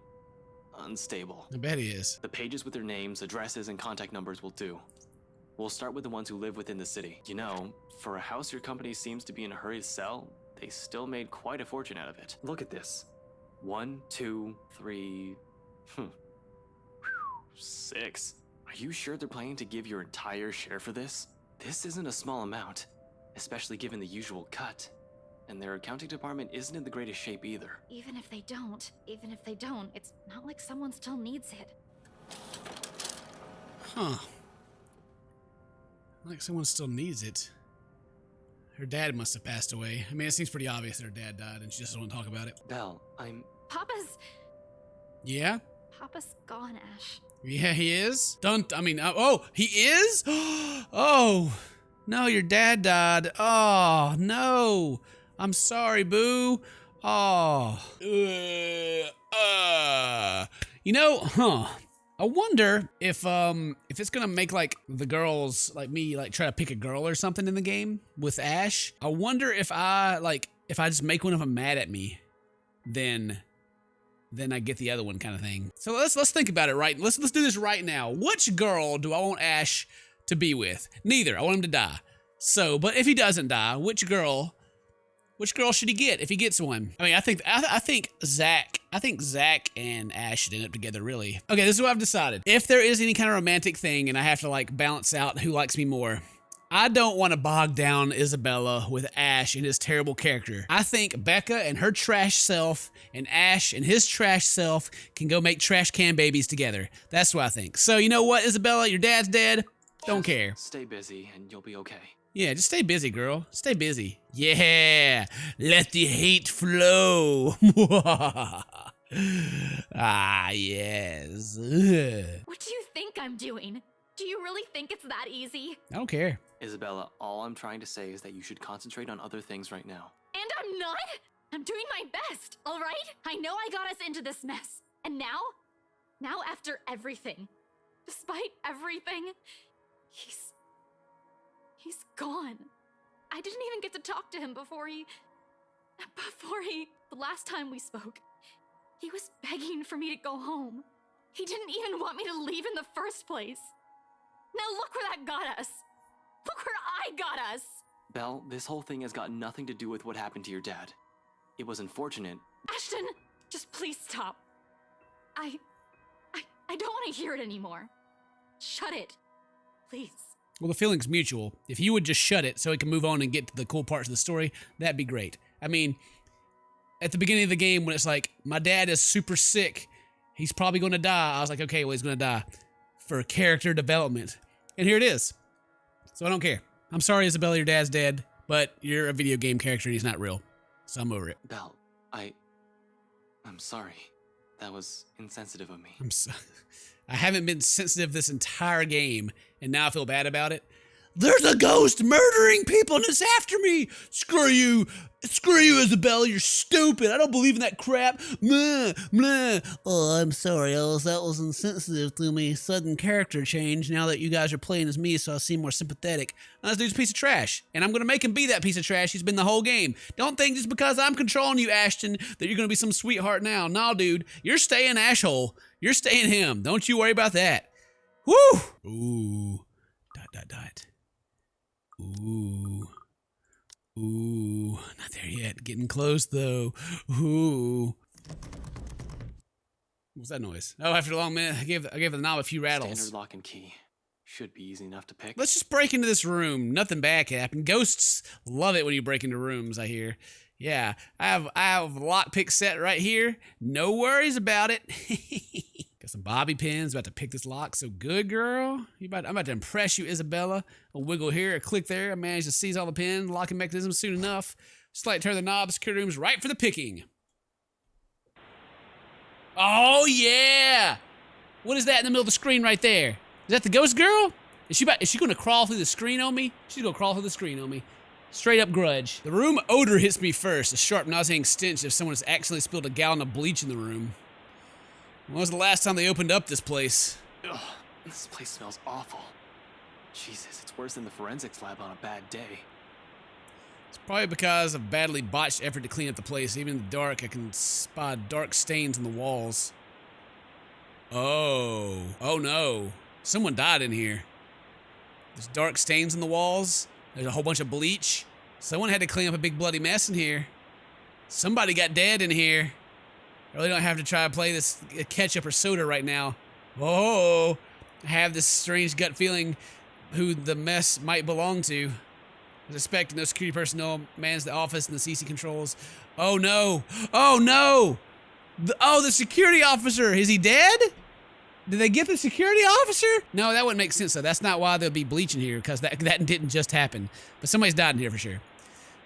Speaker 4: unstable.
Speaker 1: I bet he is.
Speaker 4: The pages with their names, addresses, and contact numbers will do. We'll start with the ones who live within the city. You know, for a house your company seems to be in a hurry to sell, they still made quite a fortune out of it. Look at this. 1, 2, 3. 6. Are you sure they're planning to give your entire share for this? This isn't a small amount, especially given the usual cut. And their accounting department isn't in the greatest shape either.
Speaker 10: Even if they don't, it's not like someone still needs it.
Speaker 1: Huh. Like someone still needs it. Her dad must have passed away. I mean, it seems pretty obvious that her dad died and she just doesn't want to talk about it.
Speaker 4: Belle, I'm...
Speaker 10: Papa's
Speaker 1: Yeah?
Speaker 10: gone, Ash.
Speaker 1: Yeah, he is? Oh, he is? Oh, no, your dad died. Oh, no. I'm sorry, boo. Oh. I wonder if it's gonna make like the girls like me like try to pick a girl or something in the game with Ash. I wonder if I just make one of them mad at me, then I get the other one kind of thing. So let's think about it, right? Let's do this right now. Which girl do I want Ash to be with? Neither. I want him to die. So, but if he doesn't die, which girl should he get if he gets one? I mean, I think Zach and Ash should end up together, really. Okay, this is what I've decided. If there is any kind of romantic thing and I have to like balance out who likes me more, I don't want to bog down Isabella with Ash and his terrible character. I think Becca and her trash self and Ash and his trash self can go make trash can babies together. That's what I think. So you know what, Isabella, your dad's dead. Don't care.
Speaker 4: Stay busy and you'll be okay.
Speaker 1: Yeah, just stay busy, girl. Stay busy. Yeah, let the hate flow. Ah, yes.
Speaker 10: What do you think I'm doing? Do you really think it's that easy?
Speaker 1: I don't care.
Speaker 4: Isabella, all I'm trying to say is that you should concentrate on other things right now.
Speaker 10: And I'm not? I'm doing my best, all right? I know I got us into this mess. And now after everything, despite everything, he's gone. I didn't even get to talk to him before he, the last time we spoke, he was begging for me to go home. He didn't even want me to leave in the first place. Now look where that got us. Look where I got us.
Speaker 4: Belle, this whole thing has got nothing to do with what happened to your dad. It was unfortunate.
Speaker 10: Ashton, just please stop. I don't want to hear it anymore. Shut it, please.
Speaker 1: Well, the feeling's mutual. If you would just shut it so we can move on and get to the cool parts of the story, that'd be great. I mean, at the beginning of the game when it's like, my dad is super sick, he's probably going to die, I was like, okay, well, he's going to die for character development. And here it is. So I don't care. I'm sorry, Isabella, your dad's dead, but you're a video game character and he's not real. So I'm over it.
Speaker 4: Belle, I'm sorry. That was insensitive of me.
Speaker 1: I haven't been sensitive this entire game, and now I feel bad about it. There's a ghost murdering people and it's after me! Screw you! Screw you, Isabella, you're stupid! I don't believe in that crap! Blah, blah. Oh, I'm sorry, Ellis, that was insensitive to me. Sudden character change now that you guys are playing as me, so I seem more sympathetic. Now, this dude's a piece of trash, and I'm gonna make him be that piece of trash he's been the whole game. Don't think just because I'm controlling you, Ashton, that you're gonna be some sweetheart now. Nah, dude, you're staying Ashhole. You're staying him. Don't you worry about that. Woo! Ooh. Dot. Ooh. Ooh. Not there yet. Getting close, though. Ooh. What was that noise? Oh, after a long minute, I gave the knob a few rattles.
Speaker 4: Standard lock and key. Should be easy enough to pick.
Speaker 1: Let's just break into this room. Nothing bad can happen. Ghosts love it when you break into rooms, I hear. Yeah, I have a lockpick set right here. No worries about it. Got some bobby pins. About to pick this lock. So good, girl. I'm about to impress you, Isabella. A wiggle here, a click there. I managed to seize all the pins. Locking mechanism soon enough. Slight turn of the knob. Security room's right for the picking. Oh yeah! What is that in the middle of the screen right there? Is that the ghost girl? Is she gonna crawl through the screen on me? She's gonna crawl through the screen on me. Straight up Grudge. The room odor hits me first. A sharp, nauseating stench if someone has accidentally spilled a gallon of bleach in the room. When was the last time they opened up this place?
Speaker 4: Ugh, this place smells awful. Jesus, it's worse than the forensics lab on a bad day.
Speaker 1: It's probably because of badly botched effort to clean up the place. Even in the dark, I can spot dark stains on the walls. Oh no. Someone died in here. There's dark stains on the walls. There's a whole bunch of bleach. Someone had to clean up a big bloody mess in here. Somebody got dead in here. I really don't have to try to play this ketchup or soda right now. Oh, I have this strange gut feeling who the mess might belong to. I was expecting no security personnel mans the office and the CC controls. Oh no! Oh no! The security officer, is he dead? Did they get the security officer? No, that wouldn't make sense though. That's not why they'll be bleaching here, because that didn't just happen. But somebody's died in here for sure.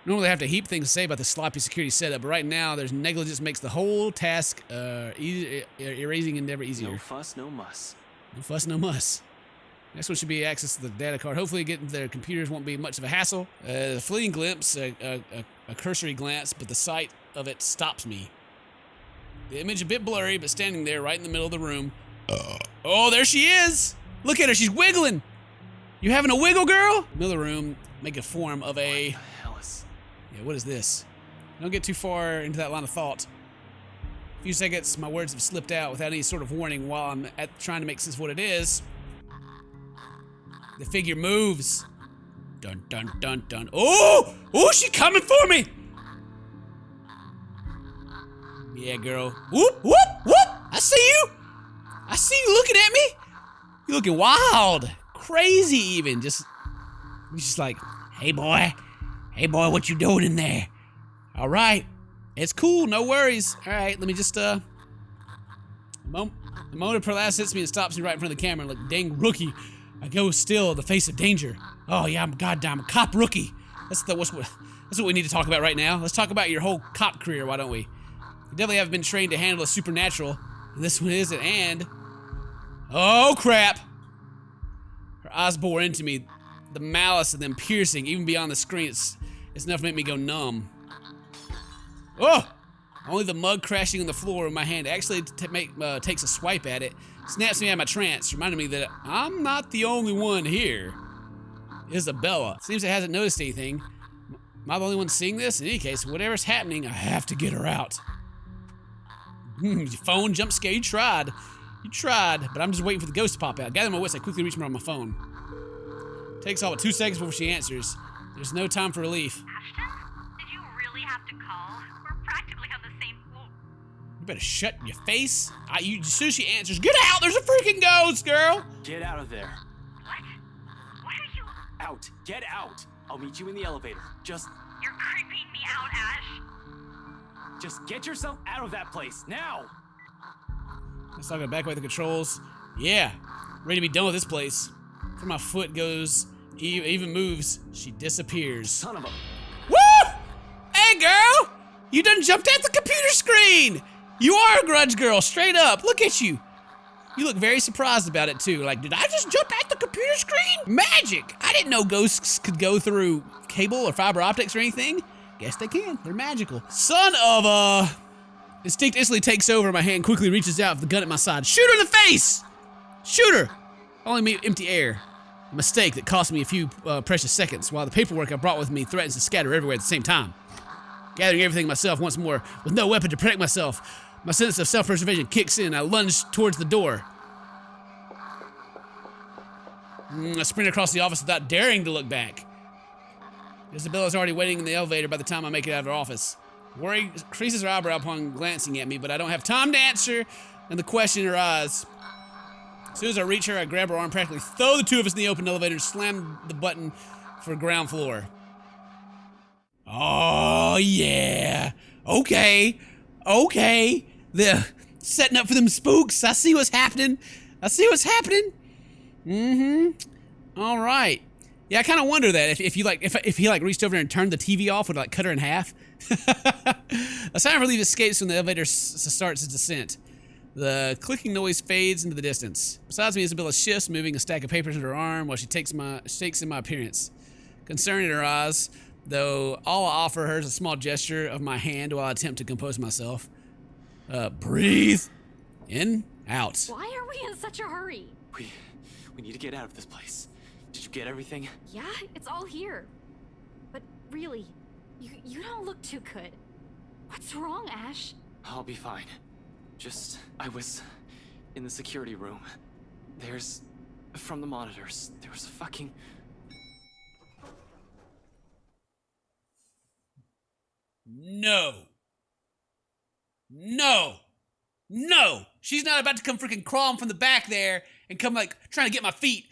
Speaker 1: Normally I have to heap things to say about the sloppy security setup, but right now there's negligence makes the whole task erasing endeavor easier.
Speaker 4: No fuss, no muss.
Speaker 1: No fuss, no muss. Next one should be access to the data card. Hopefully getting to their computers won't be much of a hassle. A fleeting glimpse, a cursory glance, but the sight of it stops me. The image a bit blurry, but standing there right in the middle of the room. Oh, there she is! Look at her, she's wiggling! You having a wiggle, girl? Middle of the room, make a form of a...
Speaker 4: What the hell is...
Speaker 1: Yeah, what is this? Don't get too far into that line of thought. A few seconds, my words have slipped out without any sort of warning while I'm trying to make sense of what it is. The figure moves. Dun, dun, dun, dun. Oh! Oh, she's coming for me! Yeah, girl. Whoop, whoop, whoop! I see you! I see you looking at me! You're looking wild. Crazy even. Just like, hey boy. Hey boy, what you doing in there? All right. It's cool, no worries. All right, let me just, the moment of paralysis hits me and stops me right in front of the camera. Like, dang rookie. I go still in the face of danger. Oh yeah, I'm a goddamn cop rookie. That's what we need to talk about right now. Let's talk about your whole cop career, why don't we? You definitely haven't been trained to handle a supernatural. And this one isn't, and... Oh crap! Her eyes bore into me. The malice of them piercing, even beyond the screen, it's enough to make me go numb. Oh! Only the mug crashing on the floor in my hand actually takes a swipe at it, snaps me out of my trance, reminding me that I'm not the only one here. Isabella. Seems it hasn't noticed anything. Am I the only one seeing this? In any case, whatever's happening, I have to get her out. Your phone jump scare, you tried. You tried, but I'm just waiting for the ghost to pop out. Gather my wits, I quickly reach her on my phone. Takes all but 2 seconds before she answers. There's no time for relief.
Speaker 12: Ashton, did you really have to call? We're practically on the same floor.
Speaker 1: You better shut your face. As soon as she answers, get out! There's a freaking ghost, girl!
Speaker 4: Get out of there.
Speaker 12: What? What are you...
Speaker 4: Out. Get out. I'll meet you in the elevator. Just...
Speaker 12: You're creeping me out, Ash.
Speaker 4: Just get yourself out of that place, now!
Speaker 1: Let's talk about back away the controls. Yeah, ready to be done with this place. Before my foot goes, even moves, she disappears.
Speaker 4: Son of a...
Speaker 1: Woo! Hey, girl! You done jumped at the computer screen! You are a grudge girl, straight up. Look at you. You look very surprised about it, too. Like, did I just jump at the computer screen? Magic! I didn't know ghosts could go through cable or fiber optics or anything. Guess they can. They're magical. Son of a... Instinct instantly takes over. My hand quickly reaches out with the gun at my side. Shoot her in the face! Shoot her! Only me empty air. A mistake that cost me a few precious seconds, while the paperwork I brought with me threatens to scatter everywhere at the same time. Gathering everything myself once more, with no weapon to protect myself, my sense of self-preservation kicks in and I lunge towards the door. I sprint across the office without daring to look back. Isabella's already waiting in the elevator by the time I make it out of her office. Worry creases her eyebrow upon glancing at me, but I don't have time to answer, and the question in her eyes. As soon as I reach her, I grab her arm, practically throw the two of us in the open elevator, and slam the button for ground floor. Oh, yeah. Okay. They're setting up for them spooks. I see what's happening. All right. Yeah, I kind of wonder that if he reached over and turned the TV off, would it like cut her in half? A sign of relief escapes when the elevator starts its descent. The clicking noise fades into the distance. Besides me, Isabella shifts, moving a stack of papers in her arm while she takes in my appearance. Concern in her eyes, though all I offer her is a small gesture of my hand while I attempt to compose myself. Breathe. In, out.
Speaker 10: Why are we in such a hurry?
Speaker 4: We need to get out of this place. Did you get everything?
Speaker 10: Yeah, it's all here. But really, you don't look too good. What's wrong, Ash?
Speaker 4: I'll be fine. I was in the security room. From the monitors, there was a fucking...
Speaker 1: No. No, she's not about to come freaking crawling from the back there and come like trying to get my feet.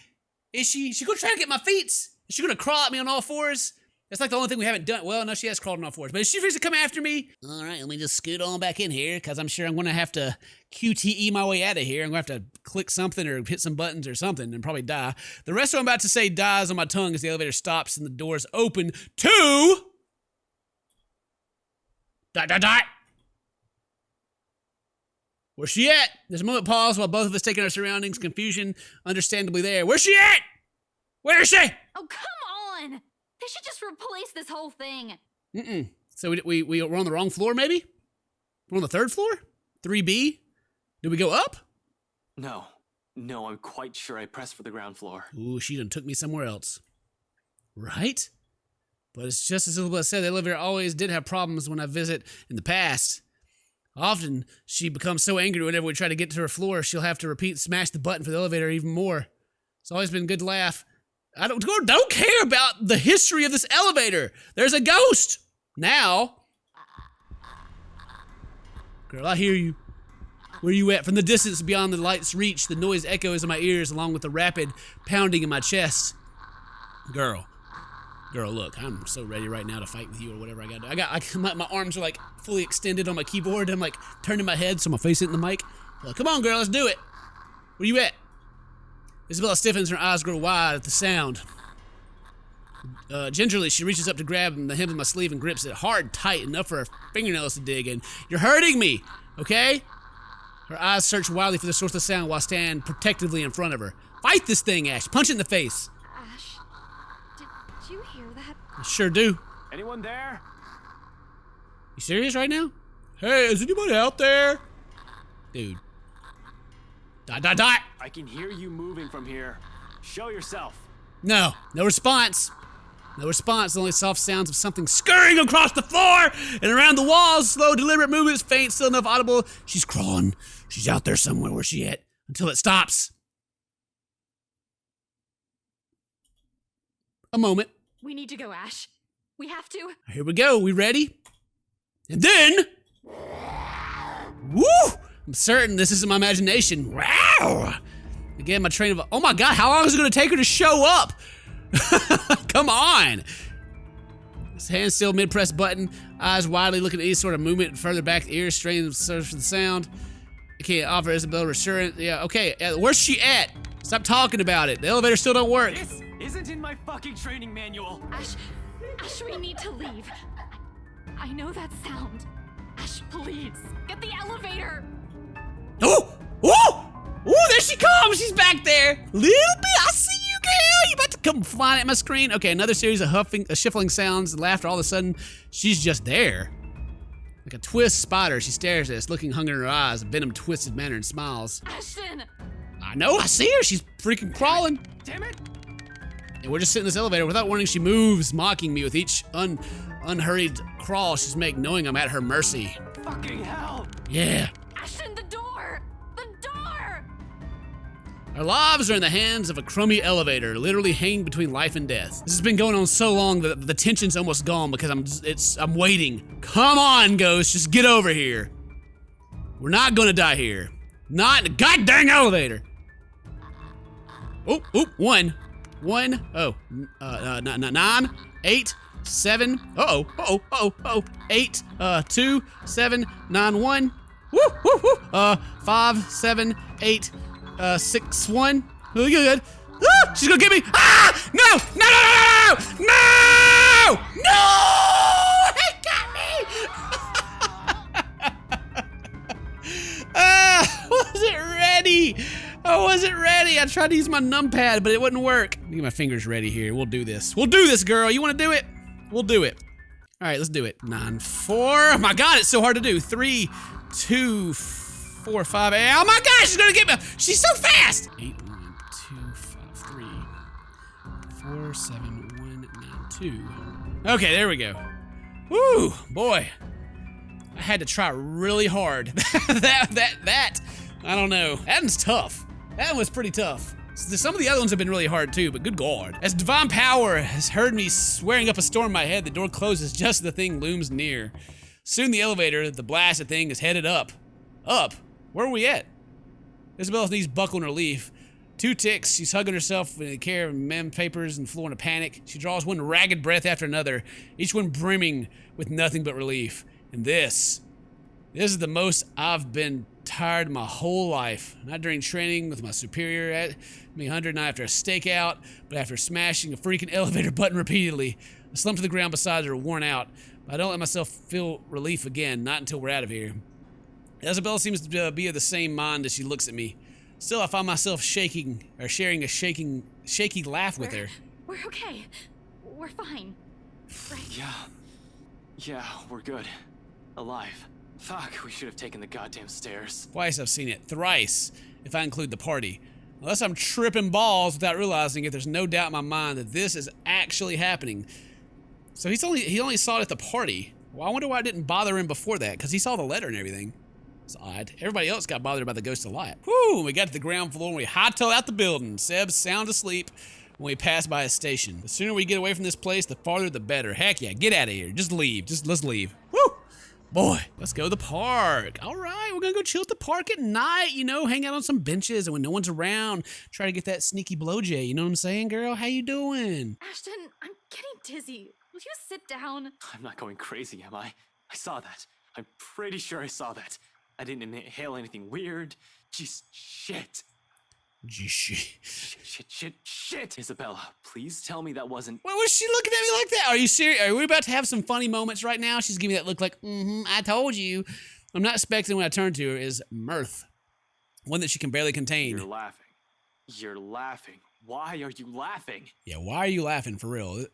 Speaker 1: Is she? She gonna try to get my feet? Is she gonna crawl at me on all fours? That's like the only thing we haven't done. Well, no, she has crawled on all fours. But is she ready to come after me? All right, let me just scoot on back in here because I'm sure I'm gonna have to QTE my way out of here. I'm gonna have to click something or hit some buttons or something and probably die. The rest of what I'm about to say dies on my tongue as the elevator stops and the doors open to... Dot. Where's she at? There's a moment pause while both of us taking our surroundings, confusion understandably there. Where's she at? Where is she?
Speaker 10: Oh, come on! They should just replace this whole thing.
Speaker 1: So we're on the wrong floor, maybe? We're on the 3rd floor? 3B? Did we go up?
Speaker 4: No, I'm quite sure I pressed for the ground floor.
Speaker 1: Ooh, she done took me somewhere else. Right? But it's just as Elizabeth said, the elevator always did have problems when I visit in the past. Often, she becomes so angry whenever we try to get to her floor, she'll have to smash the button for the elevator even more. It's always been good to laugh. I don't care about the history of this elevator. There's a ghost. Now. Girl, I hear you. Where you at? From the distance beyond the light's reach, the noise echoes in my ears along with the rapid pounding in my chest. Girl, look, I'm so ready right now to fight with you or whatever I gotta do. My arms are like fully extended on my keyboard. I'm like turning my head so my face isn't in the mic. Like, come on, girl, let's do it. Where you at? Isabella stiffens, her eyes grow wide at the sound. Gingerly, she reaches up to grab the hem of my sleeve and grips it hard, tight, enough for her fingernails to dig in. You're hurting me, okay? Her eyes search wildly for the source of sound while I stand protectively in front of her. Fight this thing, Ash. Punch it in the face.
Speaker 10: Ash, did you hear that?
Speaker 1: I sure do.
Speaker 4: Anyone there?
Speaker 1: You serious right now? Hey, is anybody out there? Dude. Dot.
Speaker 4: I can hear you moving from here. Show yourself.
Speaker 1: No response. No response, only soft sounds of something scurrying across the floor and around the walls. Slow, deliberate movements, faint, still enough audible. She's crawling. She's out there somewhere. Where's she at? Until it stops. A moment.
Speaker 10: We need to go, Ash. We have to.
Speaker 1: Here we go. We ready? And then... Woo! I'm certain this isn't my imagination. Wow! Again, my train of... Oh my god, how long is it going to take her to show up? Come on! His hand still mid-press button, eyes widely looking at any sort of movement further back, ears straining to search for the sound. I can't offer Isabel reassurance. Yeah, okay, where's she at? Stop talking about it. The elevator still don't work.
Speaker 4: This isn't in my fucking training manual.
Speaker 10: Ash, we need to leave. I know that sound. Ash, please, get the elevator.
Speaker 1: Oh! There she comes! She's back there! Little bit, I see you, girl! You about to come flying at my screen? Okay, another series of shuffling sounds and laughter. All of a sudden, she's just there. Like a twist spider, she stares at us, looking hunger in her eyes, a venom twisted manner, and smiles.
Speaker 10: Ashton!
Speaker 1: I know, I see her! She's freaking crawling!
Speaker 4: Damn it!
Speaker 1: And we're just sitting in this elevator. Without warning, she moves, mocking me with each unhurried crawl she's making, knowing I'm at her mercy.
Speaker 4: Fucking hell!
Speaker 1: Yeah.
Speaker 10: Ashton, the door! The door!
Speaker 1: Our lives are in the hands of a crummy elevator, literally hanging between life and death. This has been going on so long that the tension's almost gone because I'm waiting. Come on, Ghost, just get over here. We're not gonna die here. Not in the goddamn elevator. One. 9, 8, 7. 8, 2, 7, 9, 1. 5, 7, 8, 6, 1. Really good. Ah, she's gonna get me. Ah! No! It got me! Wasn't ready. I wasn't ready. I tried to use my numpad, but it wouldn't work. Let me get my fingers ready here. We'll do this. We'll do this, girl. You want to do it? We'll do it. All right, let's do it. 9, 4. Oh my God, it's so hard to do. 3, 2, 4, 5. Oh my God, she's gonna get me. She's so fast. 8, 1, 2, 5, 3, 4, 7, 1, 9, 2. Okay, there we go. Woo, boy. I had to try really hard. that. I don't know. That one's tough. That one was pretty tough. Some of the other ones have been really hard too, but good God. As divine power has heard me swearing up a storm in my head, the door closes just as the thing looms near. Soon the elevator, the blasted thing, is headed up. Up? Where are we at? Isabella's knees buckle in relief. 2 ticks. She's hugging herself in the care of mem papers and floor in a panic. She draws one ragged breath after another, each one brimming with nothing but relief. And this is the most I've been tired my whole life. Not during training with my superior at me 100, not after a stakeout, but after smashing a freaking elevator button repeatedly. I slump to the ground beside her, worn out. But I don't let myself feel relief again, not until we're out of here. Isabella seems to be of the same mind as she looks at me. Still, I find myself shaking, or sharing a shaky laugh with her.
Speaker 10: We're okay. We're fine. Right?
Speaker 4: Yeah, we're good. Alive. Fuck, we should have taken the goddamn stairs.
Speaker 1: Twice I've seen it. Thrice, if I include the party. Unless I'm tripping balls without realizing it, there's no doubt in my mind that this is actually happening. So he only saw it at the party. Well, I wonder why I didn't bother him before that, because he saw the letter and everything. It's odd. Everybody else got bothered by the ghost a lot. Whew, we got to the ground floor and we hightailed out the building. Seb's sound asleep when we passed by a station. The sooner we get away from this place, the farther the better. Heck yeah, get out of here. Just leave. Let's leave. Woo! Boy, let's go to the park. All right, we're gonna go chill at the park at night, you know, hang out on some benches, and when no one's around, try to get that sneaky blowjay. You know what I'm saying, girl? How you doing?
Speaker 10: Ashton, I'm getting dizzy. Will you sit down?
Speaker 4: I'm not going crazy, am I? I saw that. I'm pretty sure I saw that. I didn't inhale anything weird. Just shit. Shit. Isabella, please tell me that wasn't...
Speaker 1: What was she looking at me like that? Are you serious? Are we about to have some funny moments right now? She's giving me that look like, I told you. I'm not expecting when I turn to her is mirth. One that she can barely contain.
Speaker 4: You're laughing. Why are you laughing?
Speaker 1: Yeah, why are you laughing for real?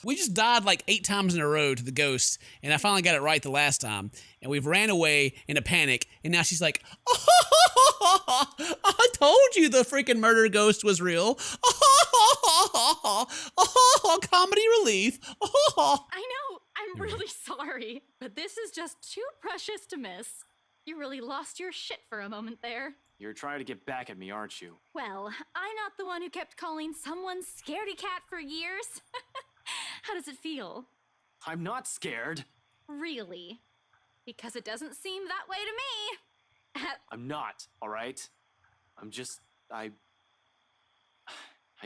Speaker 1: We just died like 8 times in a row to the ghost, and I finally got it right the last time. And we've ran away in a panic, and now she's like, I told you the freaking murder ghost was real. Comedy relief.
Speaker 10: I know, I'm really sorry, but this is just too precious to miss. You really lost your shit for a moment there.
Speaker 4: You're trying to get back at me, aren't you?
Speaker 10: Well, I'm not the one who kept calling someone scaredy cat for years. How does it feel?
Speaker 4: I'm not scared.
Speaker 10: Really? Because it doesn't seem that way to me.
Speaker 4: I'm not, all right? I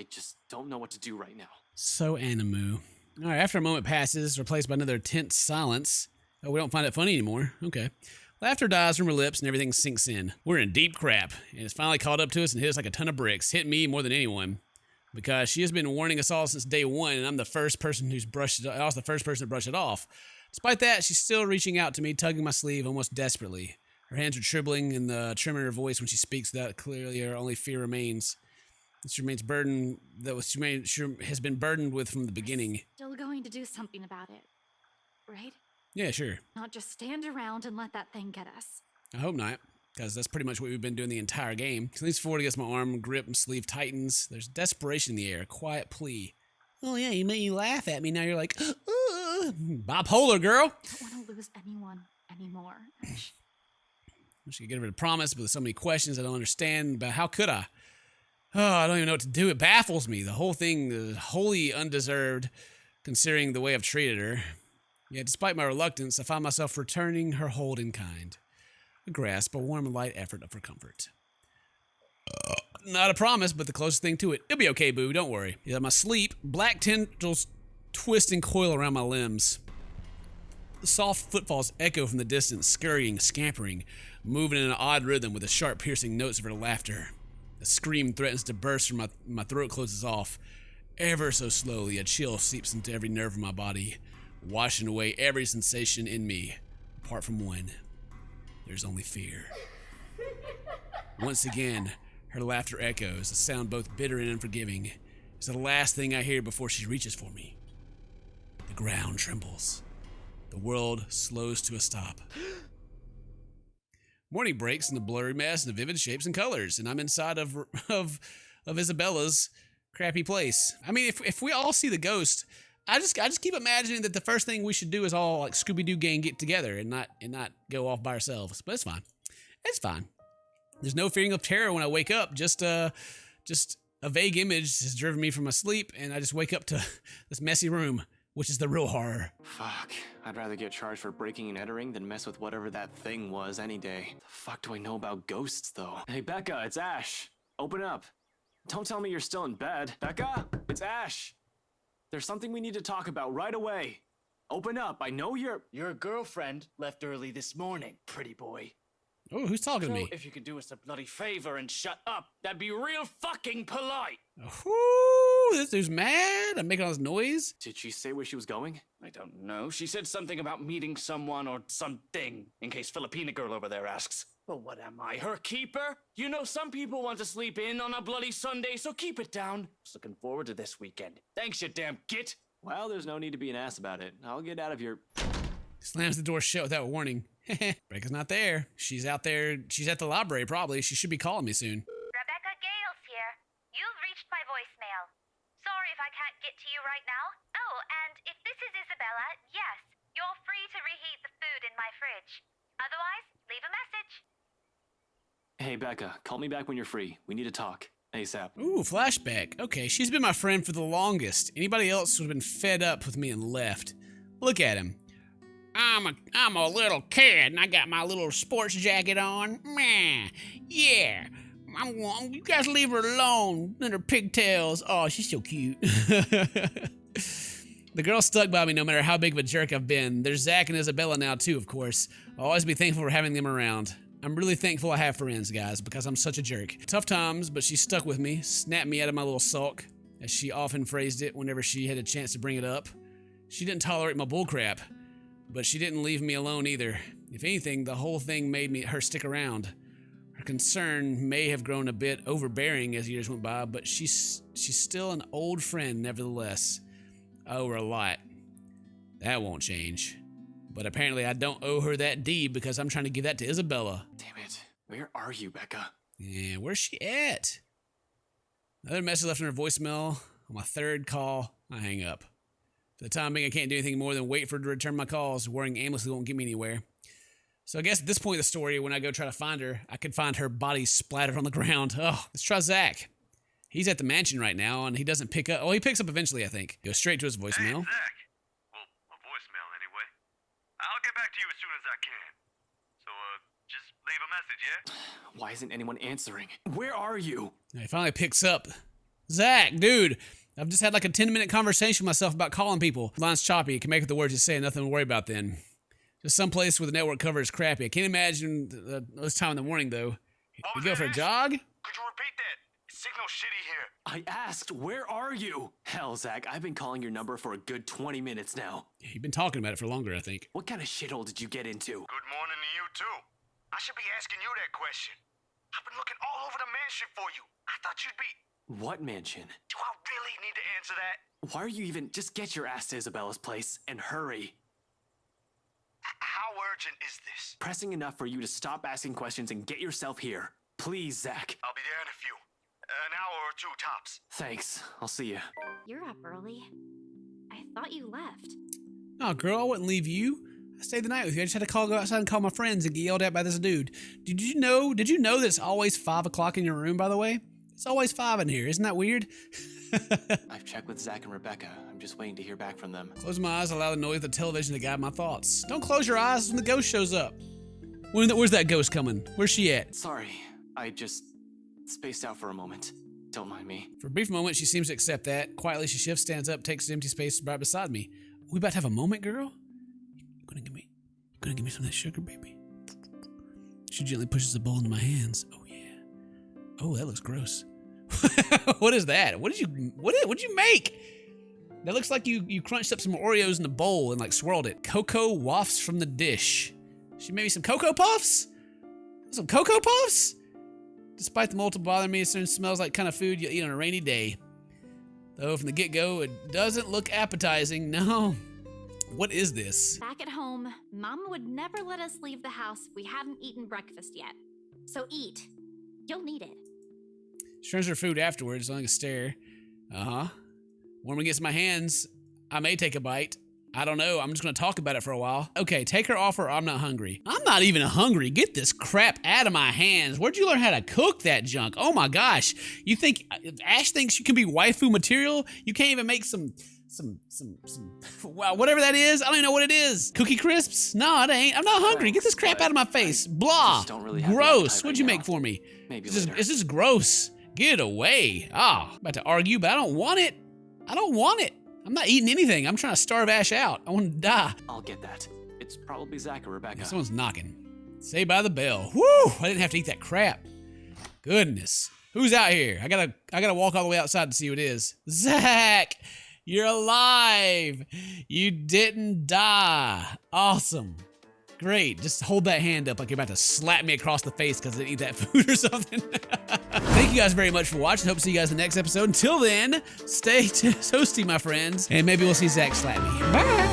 Speaker 4: just don't know what to do right now.
Speaker 1: So animu. All right, after a moment passes, replaced by another tense silence. Oh, we don't find it funny anymore. Okay. Laughter dies from her lips and everything sinks in. We're in deep crap, and it's finally caught up to us and hit us like a ton of bricks. Hit me more than anyone. Because she has been warning us all since day one, and I'm the first person who's brushed it off. I was the first person to brush it off. Despite that, she's still reaching out to me, tugging my sleeve almost desperately. Her hands are trembling, and the tremor in her voice when she speaks that clearly her only fear remains. She remains burdened, that she has been burdened with from the beginning.
Speaker 10: Still going to do something about it, right?
Speaker 1: Yeah, sure.
Speaker 10: Not just stand around and let that thing get us.
Speaker 1: I hope not, because that's pretty much what we've been doing the entire game. She leans forward against my arm, grip and sleeve tightens. There's desperation in the air, a quiet plea. Oh yeah, you made you laugh at me, now you're like, bipolar, girl.
Speaker 10: I don't want to lose anyone anymore.
Speaker 1: I should get rid of promise, but with so many questions I don't understand, but how could I? Oh, I don't even know what to do. It baffles me. The whole thing is wholly undeserved, considering the way I've treated her. Yet, despite my reluctance, I find myself returning her hold in kind. A grasp, a warm and light effort of her comfort. Not a promise, but the closest thing to it. It'll be okay, boo, don't worry. In my sleep, black tendrils twist and coil around my limbs. The soft footfalls echo from the distance, scurrying, scampering, moving in an odd rhythm with the sharp, piercing notes of her laughter. The scream threatens to burst from my throat closes off. Ever so slowly, a chill seeps into every nerve of my body, washing away every sensation in me, apart from one. There's only fear. Once again, her laughter echoes, a sound both bitter and unforgiving. It's the last thing I hear before she reaches for me. The ground trembles. The world slows to a stop. Morning breaks in the blurry mess and the vivid shapes and colors, and I'm inside of Isabella's crappy place. I mean, if we all see the ghost, I just keep imagining that the first thing we should do is all like Scooby-Doo gang get together and not go off by ourselves. But it's fine. It's fine. There's no feeling of terror when I wake up. Just a vague image has driven me from my sleep, and I just wake up to this messy room which is the real horror.
Speaker 4: Fuck. I'd rather get charged for breaking and entering than mess with whatever that thing was any day. The fuck do I know about ghosts, though? Hey, Becca, it's Ash. Open up. Don't tell me you're still in bed. Becca, it's Ash. There's something we need to talk about right away. Open up. I know you're...
Speaker 13: Your girlfriend left early this morning, pretty boy.
Speaker 1: Oh, who's talking to me?
Speaker 13: If you could do us a bloody favor and shut up, that'd be real fucking polite.
Speaker 1: Ooh, this dude's mad. I'm making all this noise.
Speaker 4: Did she say where she was going?
Speaker 13: I don't know. She said something about meeting someone or something, in case Filipina girl over there asks. Well, what am I, her keeper? You know, some people want to sleep in on a bloody Sunday, so keep it down. Just looking forward to this weekend. Thanks, you damn git.
Speaker 4: Well, there's no need to be an ass about it. I'll get out of your...
Speaker 1: Slams the door shut without warning. Rebecca's not there. She's out there. She's at the library, probably. She should be calling me soon.
Speaker 12: Rebecca Gales here. You've reached my voicemail. Sorry if I can't get to you right now. Oh, and if this is Isabella, yes, you're free to reheat the food in my fridge. Otherwise, leave a message.
Speaker 4: Hey, Becca, call me back when you're free. We need to talk. ASAP.
Speaker 1: Ooh, flashback. Okay, she's been my friend for the longest. Anybody else would have been fed up with me and left. Look at him. I'm a little kid and I got my little sports jacket on. Man, yeah. You guys leave her alone. And her pigtails. Oh, she's so cute. The girl stuck by me no matter how big of a jerk I've been. There's Zach and Isabella now too, of course. I'll always be thankful for having them around. I'm really thankful I have friends, guys, because I'm such a jerk. Tough times, but she stuck with me, snapped me out of my little sulk, as she often phrased it whenever she had a chance to bring it up. She didn't tolerate my bullcrap, but she didn't leave me alone either. If anything, the whole thing made her stick around. Her concern may have grown a bit overbearing as years went by, but she's still an old friend nevertheless. I owe her a lot. That won't change. But apparently I don't owe her that deed because I'm trying to give that to Isabella.
Speaker 4: Damn it. Where are you, Becca?
Speaker 1: Yeah, where's she at? Another message left in her voicemail. On my third call, I hang up. For the time being, I can't do anything more than wait for her to return my calls. Worrying aimlessly won't get me anywhere. So I guess at this point of the story, when I go try to find her, I could find her body splattered on the ground. Oh, let's try Zach. He's at the mansion right now, and he doesn't pick up. Oh, he picks up eventually, I think. Goes straight to his voicemail.
Speaker 5: Hey, Zach. Well, a voicemail anyway. I'll get back to you as soon as I can. So, just leave a message, yeah?
Speaker 4: Why isn't anyone answering? Where are you?
Speaker 1: He finally picks up. Zach, dude. I've just had like a 10-minute conversation with myself about calling people. Line's choppy. You can make up the words you say. Nothing to worry about then. Just someplace where the network cover is crappy. I can't imagine this time in the morning, though. You go for a jog?
Speaker 5: Could you repeat that? Signal shitty here.
Speaker 4: I asked, where are you? Hell, Zach, I've been calling your number for a good 20 minutes now.
Speaker 1: Yeah, you've been talking about it for longer, I think.
Speaker 4: What kind of shithole did you get into?
Speaker 5: Good morning to you, too. I should be asking you that question. I've been looking all over the mansion for you. I thought you'd be...
Speaker 4: What mansion?
Speaker 5: Do I really need to answer that?
Speaker 4: Why are you even... Just get your ass to Isabella's place and hurry.
Speaker 5: How urgent is this?
Speaker 4: Pressing enough for you to stop asking questions and get yourself here. Please, Zach.
Speaker 5: I'll be there in a few. An hour or two tops.
Speaker 4: Thanks. I'll see you.
Speaker 10: You're up early. I thought you left.
Speaker 1: No, girl, I wouldn't leave you. I stayed the night with you. I just had to go outside and call my friends and get yelled at by this dude. Did you know that it's always 5 o'clock in your room, by the way? It's always 5 in here. Isn't that weird?
Speaker 4: I've checked with Zach and Rebecca. I'm just waiting to hear back from them.
Speaker 1: Close my eyes, allow the noise of the television to guide my thoughts. Don't close your eyes when the ghost shows up. Where's that ghost coming? Where's she at?
Speaker 4: Sorry, I just spaced out for a moment. Don't mind me.
Speaker 1: For a brief moment, she seems to accept that. Quietly, she shifts, stands up, takes an empty space right beside me. We about to have a moment, girl? You gonna give me some of that sugar, baby? She gently pushes the bowl into my hands. Oh yeah. Oh, that looks gross. What is that? What did you make? That looks like you crunched up some Oreos in a bowl and like swirled it. Cocoa wafts from the dish. She made me some Cocoa Puffs? Some Cocoa Puffs? Despite the multiple bothering me, it certainly smells like kind of food you'll eat on a rainy day. Though from the get-go, it doesn't look appetizing. No. What is this?
Speaker 10: Back at home, Mama would never let us leave the house if we hadn't eaten breakfast yet. So eat. You'll need it.
Speaker 1: She turns her food afterwards, only a stare. Uh-huh. When it gets in my hands, I may take a bite. I don't know. I'm just gonna talk about it for a while. Okay, take her offer. I'm not hungry. I'm not even hungry. Get this crap out of my hands. Where'd you learn how to cook that junk? Oh my gosh. You think Ash thinks you can be waifu material? You can't even make some wow, whatever that is. I don't even know what it is. Cookie crisps? No, it ain't. I'm not hungry. Get this crap out of my face. Blah.
Speaker 4: Really have
Speaker 1: gross. What'd you make for me?
Speaker 4: Maybe
Speaker 1: This is gross. Get it away. Ah, I'm about to argue, but I don't want it. I don't want it. I'm not eating anything. I'm trying to starve Ash out. I want to die.
Speaker 4: I'll get that. It's probably Zach or Rebecca.
Speaker 1: Yeah, someone's knocking. Saved by the bell. Woo! I didn't have to eat that crap. Goodness. Who's out here? I gotta walk all the way outside to see who it is. Zach! You're alive! You didn't die. Awesome. Great. Just hold that hand up like you're about to slap me across the face because I didn't eat that food or something. Thank you guys very much for watching. Hope to see you guys in the next episode. Until then, stay toasty, my friends. And maybe we'll see Zach slap me. Bye!